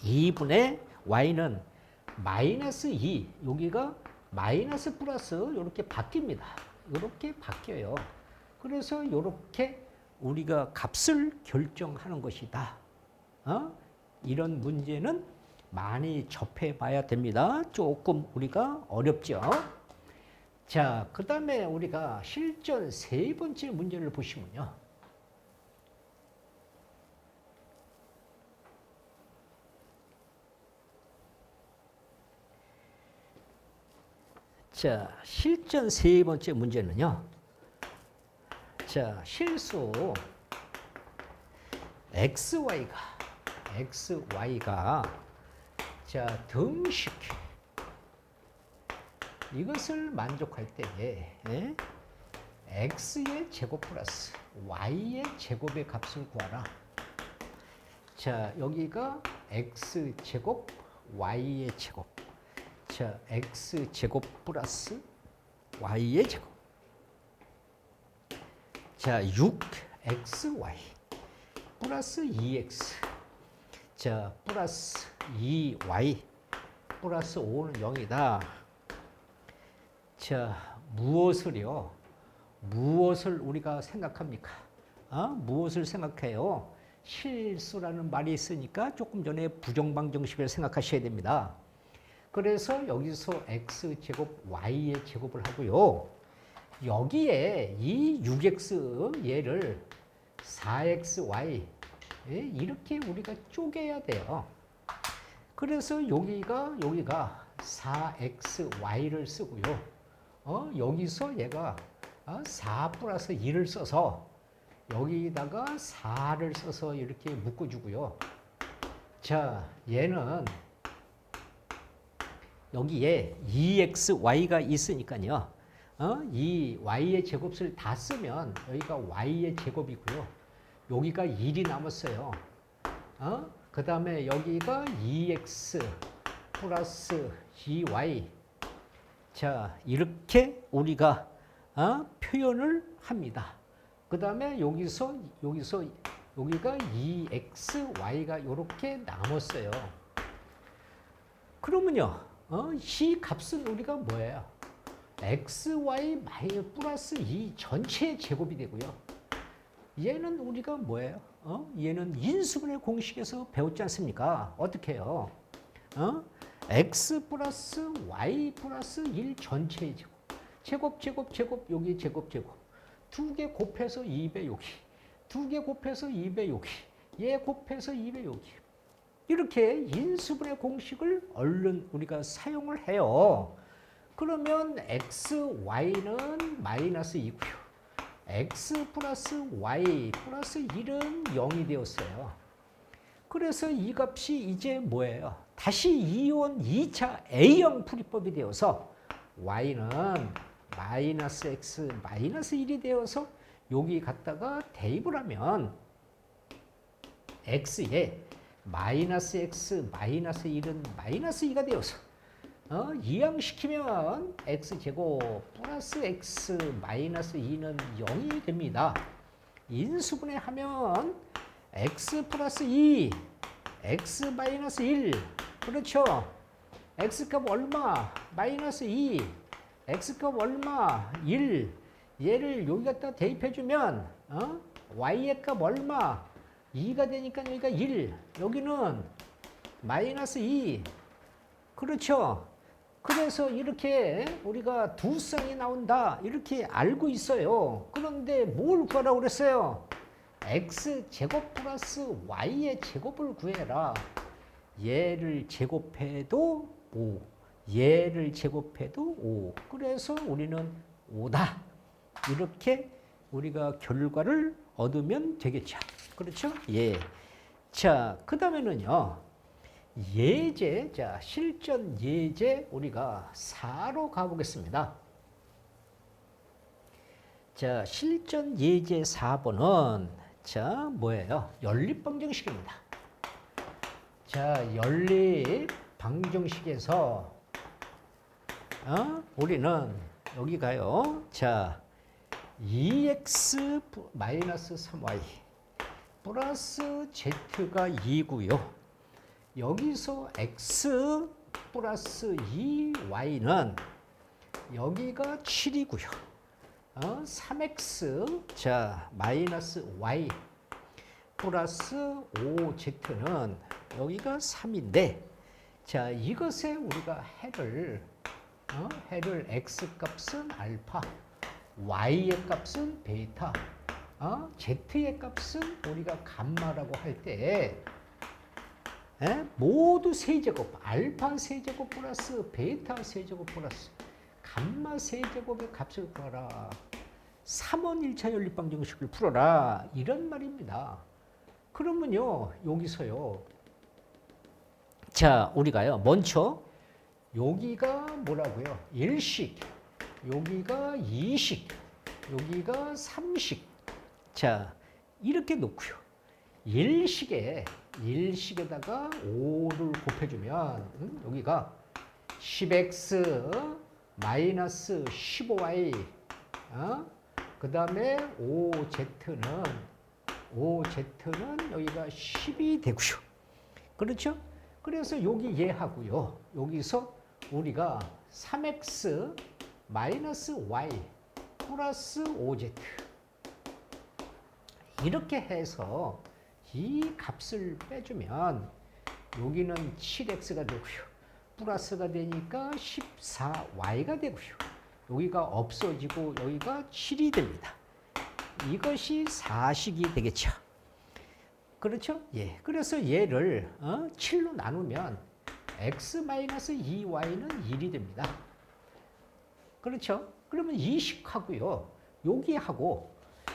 2분의 y는 마이너스 2 여기가 마이너스 플러스 이렇게 바뀝니다. 이렇게 바뀌어요. 그래서 이렇게 우리가 값을 결정하는 것이다. 이런 문제는 많이 접해봐야 됩니다. 조금 우리가 어렵죠. 자, 그 다음에 우리가 실전 세 번째 문제를 보시면요. 자, 실전 세 번째 문제는요. 자, 실수 XY가 자, 등식 이것을 만족할 때에 x의 제곱 플러스 y의 제곱의 값을 구하라. 자, 여기가 x 제곱 y의 제곱. 자, x 제곱 플러스 y의 제곱. 자, 6xy 플러스 2x. 자, 플러스 2y 플러스 5는 0이다. 자, 무엇을요? 무엇을 우리가 생각합니까? 무엇을 생각해요? 실수라는 말이 있으니까 조금 전에 부정방정식을 생각하셔야 됩니다. 그래서 여기서 x제곱 y의 제곱을 하고요. 여기에 이 6x 얘를 4xy 이렇게 우리가 쪼개야 돼요. 그래서 여기가 4xy를 쓰고요. 여기서 얘가 4 플러스 2를 써서 여기다가 4를 써서 이렇게 묶어주고요. 자, 얘는 여기에 2xy가 있으니까요. 이 y의 제곱을 다 쓰면 여기가 y의 제곱이고요. 여기가 1이 남았어요. 그 다음에 여기가 2x 플러스 2y. 자, 이렇게 우리가 표현을 합니다. 그 다음에 여기가 2xy가 이렇게 남았어요. 그러면요, 이 값은 우리가 뭐예요? xy 플러스 2 전체의 제곱이 되고요. 얘는 우리가 뭐예요? 얘는 인수분해 공식에서 배웠지 않습니까? 어떻게 해요? x 플러스 y 플러스 1 전체의 제곱. 여기 제곱. 두 개 곱해서 2배 여기. 두 개 곱해서 2배 여기. 얘 곱해서 2배 여기. 이렇게 인수분해 공식을 얼른 우리가 사용을 해요. 그러면 xy는 마이너스 2고요. x 플러스 y 플러스 1은 0이 되었어요. 그래서 이 값이 이제 뭐예요? 다시 이온 2차 A형 풀이법이 되어서 y는 마이너스 x 마이너스 1이 되어서 여기 갖다가 대입을 하면 x에 마이너스 x 마이너스 1은 마이너스 2가 되어서 이항시키면 x제곱 플러스 x 마이너스 2는 0이 됩니다. 인수분해하면 x 플러스 2, x 마이너스 1, 그렇죠? x값 얼마? 마이너스 2, x값 얼마? 1, 얘를 여기 갖다 대입해주면 y의 값 얼마? 2가 되니까 여기가 1, 여기는 마이너스 2, 그렇죠? 그래서 이렇게 우리가 두 쌍이 나온다 이렇게 알고 있어요. 그런데 뭘 구하라고 그랬어요? x제곱 플러스 y의 제곱을 구해라. 얘를 제곱해도 5, 얘를 제곱해도 5. 그래서 우리는 5다. 이렇게 우리가 결과를 얻으면 되겠죠. 그렇죠? 예. 자, 그 다음에는요. 예제, 자, 실전 예제 우리가 4로 가보겠습니다. 자, 실전 예제 4번은 자, 뭐예요? 연립방정식입니다. 자, 연립방정식에서 우리는 여기 가요. 자, 2x 마이너스 3y 플러스 z가 2고요. 여기서 x 플러스 2y는 여기가 7이고요. 3x 자 마이너스 y 플러스 5z는 여기가 3인데 자 이것에 우리가 해를 x 값은 알파, y의 값은 베타, z의 값은 우리가 감마라고 할 때 모두 세제곱, 알파 세제곱 플러스 베타 세제곱 플러스 감마 세제곱의 값을 구하라. 3원 1차 연립방정식을 풀어라. 이런 말입니다. 그러면요, 여기서요. 자, 우리가요, 먼저 여기가 뭐라고요? 1식, 여기가 2식, 여기가 3식. 자, 이렇게 놓고요. 1식에다가 5를 곱해주면 여기가 10x 마이너스 15y 그 다음에 5z는 여기가 10이 되고요. 그렇죠? 그래서 여기 얘하고요. 여기서 우리가 3x 마이너스 y 플러스 5z 이렇게 해서 이 값을 빼주면 여기는 7x가 되고요. 플러스가 되니까 14y가 되고요. 여기가 없어지고 여기가 7이 됩니다. 이것이 4식이 되겠죠. 그렇죠? 예. 그래서 얘를 7로 나누면 x-2y는 1이 됩니다. 그렇죠? 그러면 2식하고요. 여기하고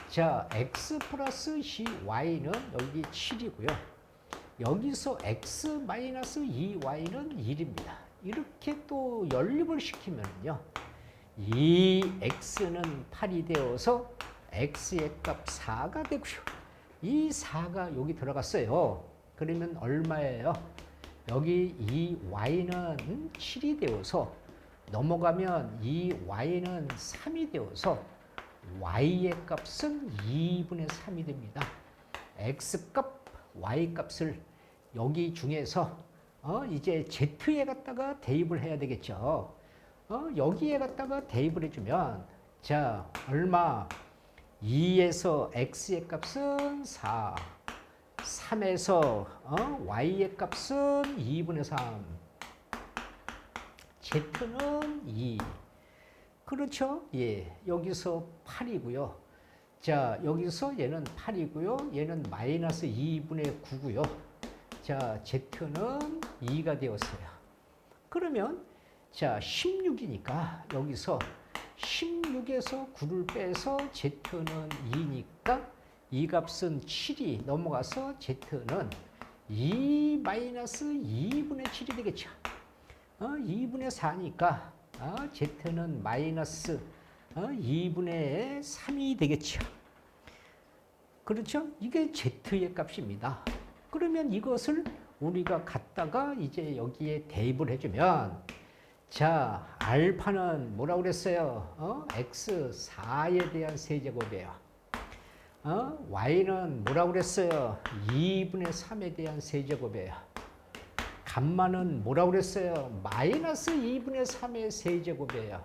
자, x 플러스 y는 여기 7이고요. 여기서 x-2y는 1입니다. 이렇게 또 연립을 시키면요. 이 x는 8이 되어서 x의 값 4가 되고요. 이 4가 여기 들어갔어요. 그러면 얼마예요? 여기 이 y는 7이 되어서 넘어가면 이 y는 3이 되어서 y의 값은 2분의 3이 됩니다. x값, y값을 여기 중에서 이제 z에 갖다가 대입을 해야 되겠죠. 여기에 갖다가 대입을 해주면 자 얼마? 2에서 x의 값은 4, 3에서 y의 값은 2분의 3, z는 2. 그렇죠? 예, 여기서 8이고요. 자, 여기서 얘는 8이고요. 얘는 마이너스 2분의 9고요. 자, z는 2가 되었어요. 그러면 자, 16이니까 여기서 16에서 9를 빼서 z는 2니까 이 값은 7이 넘어가서 z는 2 마이너스 2분의 7이 되겠죠. 2분의 4니까 z는 마이너스 2분의 3이 되겠죠. 그렇죠? 이게 z의 값입니다. 그러면 이것을 우리가 갖다가 이제 여기에 대입을 해주면 자, 알파는 뭐라고 그랬어요? x 4에 대한 세제곱이에요. y는 뭐라고 그랬어요? 2분의 3에 대한 세제곱이에요. 감마는 뭐라고 그랬어요? 마이너스 2분의 3의 세제곱이에요.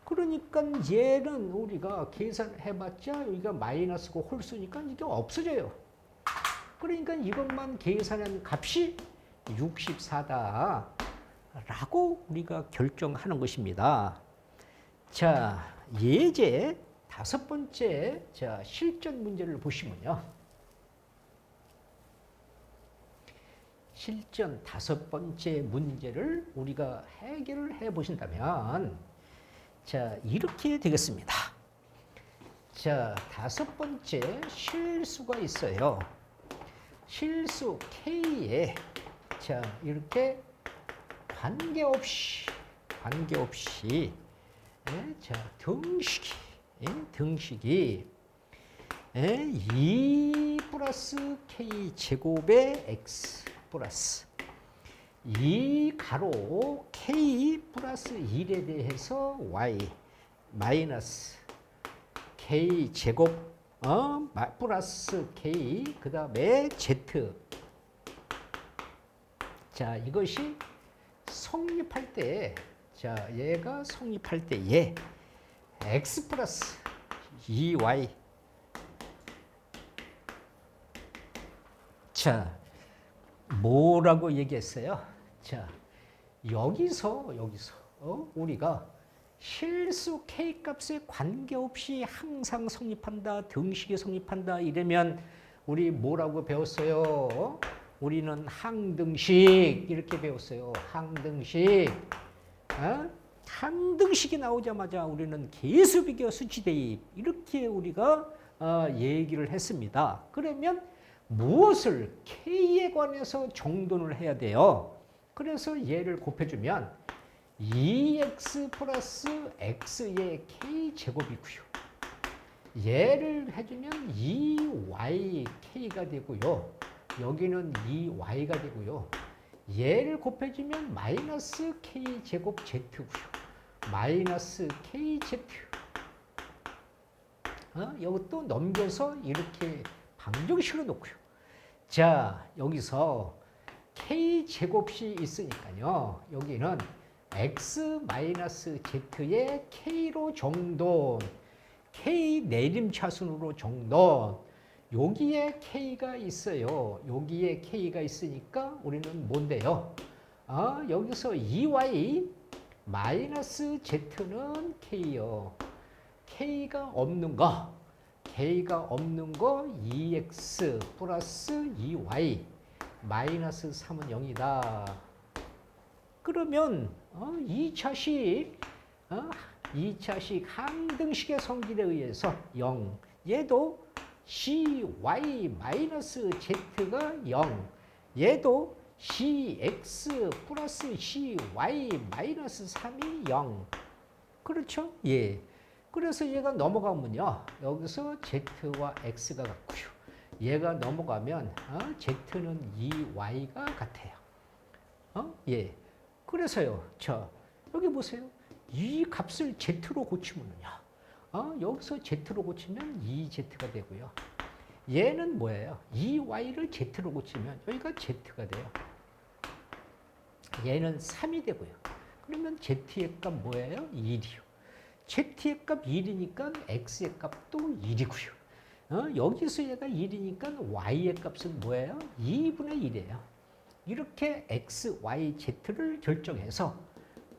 그러니까 얘는 우리가 계산해봤자 여기가 마이너스고 홀수니까 이게 없어져요. 그러니까 이것만 계산한 값이 64다. 라고 우리가 결정하는 것입니다. 자, 예제 5번째 자, 실전 문제를 보시면요. 실전 5번째 문제를 우리가 해결을 해 보신다면 자, 이렇게 되겠습니다. 자, 5번째 실수가 있어요. 실수 K에 자, 이렇게 관계없이 자, 등식이 2 플러스 K 제곱의 X 플러스 2 가로 K 플러스 1에 대해서 Y 마이너스 K 제곱 플러스 K 그 다음에 Z 자, 이것이 성립할 때 자, 얘가 성립할 때에 X 플러스 2Y 자, 뭐라고 얘기했어요? 자, 여기서 우리가 실수 K 값에 관계없이 항상 성립한다, 등식이 성립한다 이러면 우리 뭐라고 배웠어요? 우리는 항등식 이렇게 배웠어요. 항등식. 항등식이 나오자마자 우리는 계수비교 수치대입 이렇게 우리가 얘기를 했습니다. 그러면 무엇을 K에 관해서 정돈을 해야 돼요. 그래서 얘를 곱해주면 2x 플러스 x의 K제곱이고요. 얘를 해주면 2yK가 되고요. 여기는 2y가 되고요. 얘를 곱해주면 마이너스 K제곱 Z고요. 마이너스 KZ. 이것도 넘겨서 이렇게 방정식으로 놓고요. 자, 여기서 K제곱이 있으니까요. 여기는 X 마이너스 Z의 K로 정돈. K 내림차순으로 정돈. 여기에 K가 있어요. 여기에 K가 있으니까 우리는 뭔데요? 여기서 2y 마이너스 z는 k요. k가 없는 거 2x 플러스 2y 마이너스 3은 0이다. 그러면 2차식 항등식의 성질에 의해서 0. 얘도 cy 마이너스 z가 0. 얘도 cx 플러스 cy 마이너스 3이 0. 그렇죠? 예. 그래서 얘가 넘어가면요. 여기서 z와 x가 같고요. 얘가 넘어가면 z는 2y가 같아요. 예. 그래서요. 여기 보세요. 이 값을 z로 고치면요. 여기서 z로 고치면 2z가 되고요. 얘는 뭐예요? 2y를 z로 고치면 여기가 z가 돼요. 얘는 3이 되고요. 그러면 z의 값 뭐예요? 1이요. z의 값 1이니까 x의 값도 1이고요. 여기서 얘가 1이니까 y의 값은 뭐예요? 2분의 1이에요. 이렇게 x, y, z를 결정해서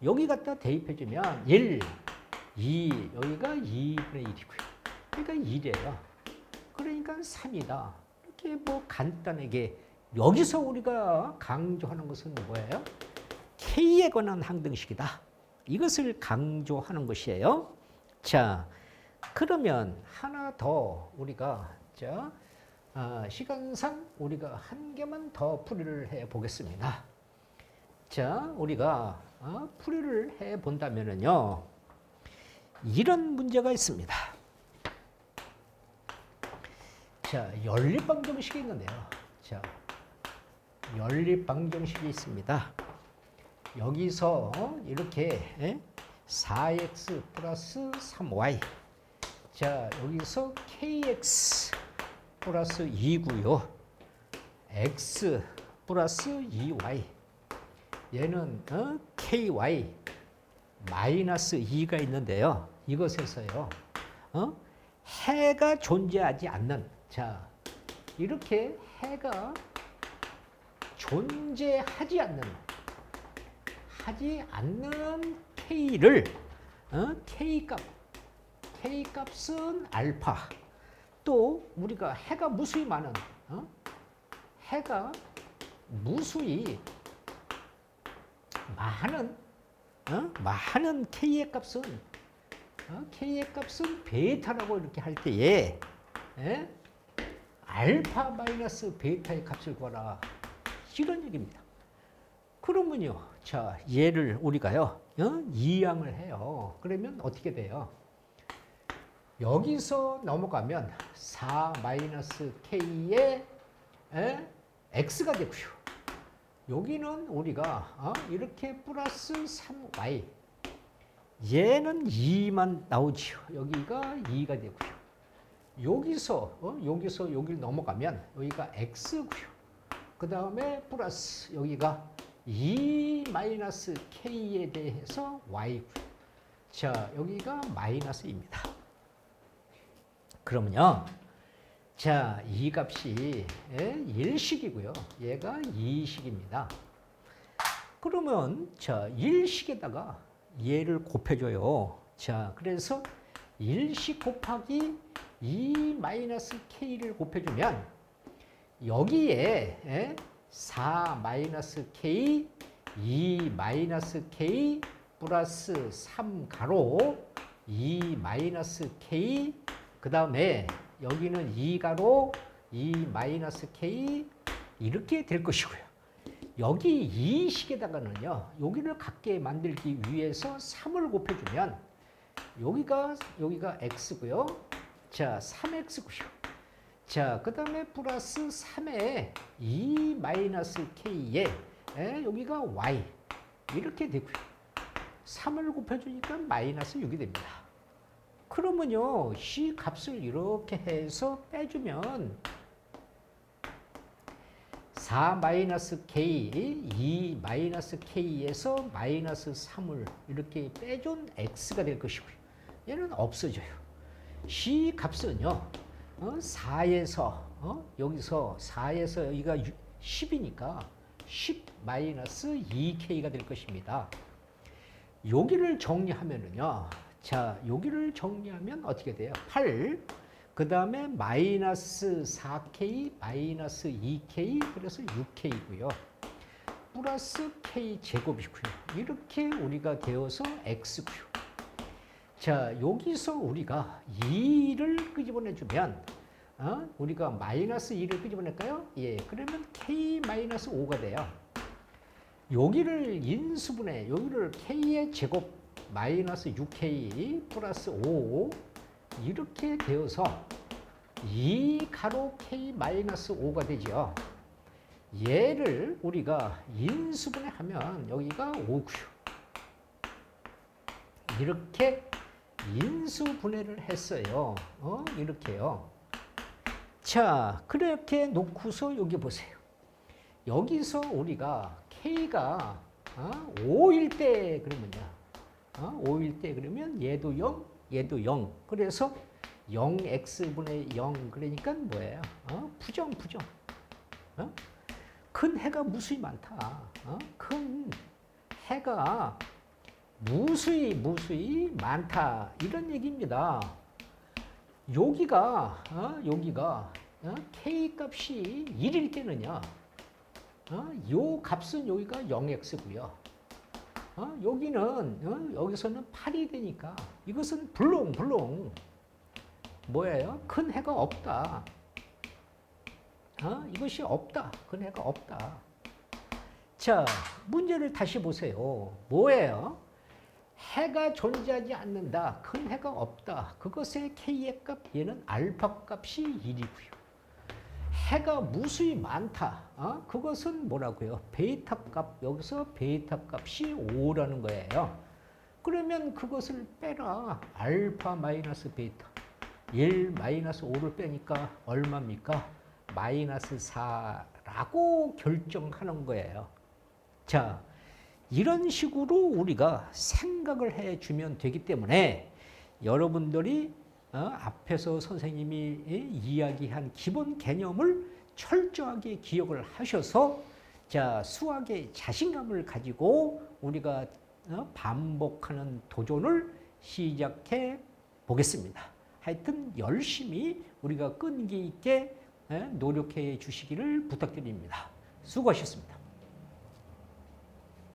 여기 갖다 대입해주면 1, 2, 여기가 2분의 1이고요. 그러니까 1이에요. 그러니까 3이다. 이렇게 뭐 간단하게 여기서 우리가 강조하는 것은 뭐예요? K에 관한 항등식이다. 이것을 강조하는 것이에요. 자, 그러면 하나 더 우리가 시간상 우리가 한 개만 더 풀이를 해 보겠습니다. 자, 우리가 풀이를 해 본다면은요, 이런 문제가 있습니다. 자, 연립방정식이 있는데요. 자, 연립방정식이 있습니다. 여기서 이렇게 4x 플러스 3y. 자, 여기서 kx 플러스 2고요. x 플러스 2y. 얘는 ky 마이너스 2가 있는데요. 이것에서요. 해가 존재하지 않는, 자, 이렇게 해가 존재하지 않는 k를 k값은 알파. 또 우리가 해가 무수히 많은 해가 무수히 많은 k의 값은 베타라고 이렇게 할 때에 알파 마이너스 베타의 값을 구하라. 이런 얘기입니다. 그러면요, 자, 얘를 우리가요, 이항을 해요. 그러면 어떻게 돼요? 여기서 넘어가면 4 마이너스 k의 x가 되고요. 여기는 우리가 이렇게 플러스 3y. 얘는 2만 나오지요. 여기가 2가 되고요. 여기서 여기를 넘어가면 여기가 x고요. 그 다음에 플러스 여기가 2 마이너스 k에 대해서 y고요. 자, 여기가 마이너스입니다. 그러면요, 자, 이 값이 1식이고요. 얘가 2식입니다. 그러면 자, 1식에다가 얘를 곱해줘요. 자, 그래서 1식 곱하기 2 마이너스 k를 곱해주면 여기에 4 마이너스 k, 2 마이너스 k 플러스 3 가로 2 마이너스 k, 그 다음에 여기는 2 가로 2 마이너스 k 이렇게 될 것이고요. 여기 이 식에다가는요, 여기를 같게 만들기 위해서 3을 곱해주면 여기가 x고요. 자, 3x고요. 자, 그 다음에 플러스 3에 2 마이너스 k에 여기가 y 이렇게 되고요. 3을 곱해주니까 마이너스 6이 됩니다. 그러면요, C 값을 이렇게 해서 빼주면 4 마이너스 k, 2 마이너스 k에서 마이너스 3을 이렇게 빼준 x가 될 것이고요. 얘는 없어져요. C 값은요, 4에서 여기서 4에서 여기가 10이니까 10-2K가 될 것입니다. 여기를 정리하면은요. 자, 여기를 정리하면 어떻게 돼요? 8, 그 다음에 마이너스 4K, 마이너스 2K, 그래서 6K고요. 플러스 K 제곱이고요. 이렇게 우리가 되어서 X고요. 자, 여기서 우리가 2를 끄집어내주면, 우리가 마이너스 2를 끄집어낼까요? 예, 그러면 K-5가 돼요. 여기를 인수분해, 여기를 K의 제곱 마이너스 6K 플러스 5 이렇게 되어서 2 가로 K-5가 되죠. 얘를 우리가 인수분해하면 여기가 5고요. 이렇게 인수분해를 했어요. 이렇게요. 자, 그렇게 놓고서 여기 보세요. 여기서 우리가 K가 5일 때 그러면요. 5일 때 그러면 얘도 0, 얘도 0. 그래서 0x분의 0 그러니까 뭐예요? 부정. 큰 해가 무수히 많다. 큰 해가 무수히 많다. 이런 얘기입니다. 여기가 K 값이 1일 때는요. 요 값은 여기가 0x고요. 여기는 여기서는 8이 되니까 이것은 불롱 뭐예요? 큰 해가 없다. 이것이 없다. 큰 해가 없다. 자, 문제를 다시 보세요. 뭐예요? 해가 존재하지 않는다. 큰 해가 없다. 그것의 K의 값, 얘는 알파 값이 1이고요. 해가 무수히 많다. 그것은 뭐라고요? 베이타 값, 여기서 베이타 값이 5라는 거예요. 그러면 그것을 빼라. 알파 마이너스 베이타. 1 마이너스 5를 빼니까 얼마입니까? 마이너스 4라고 결정하는 거예요. 자, 이런 식으로 우리가 생각을 해주면 되기 때문에 여러분들이 앞에서 선생님이 이야기한 기본 개념을 철저하게 기억을 하셔서 자, 수학의 자신감을 가지고 우리가 반복하는 도전을 시작해 보겠습니다. 하여튼 열심히 우리가 끈기 있게 노력해 주시기를 부탁드립니다. 수고하셨습니다.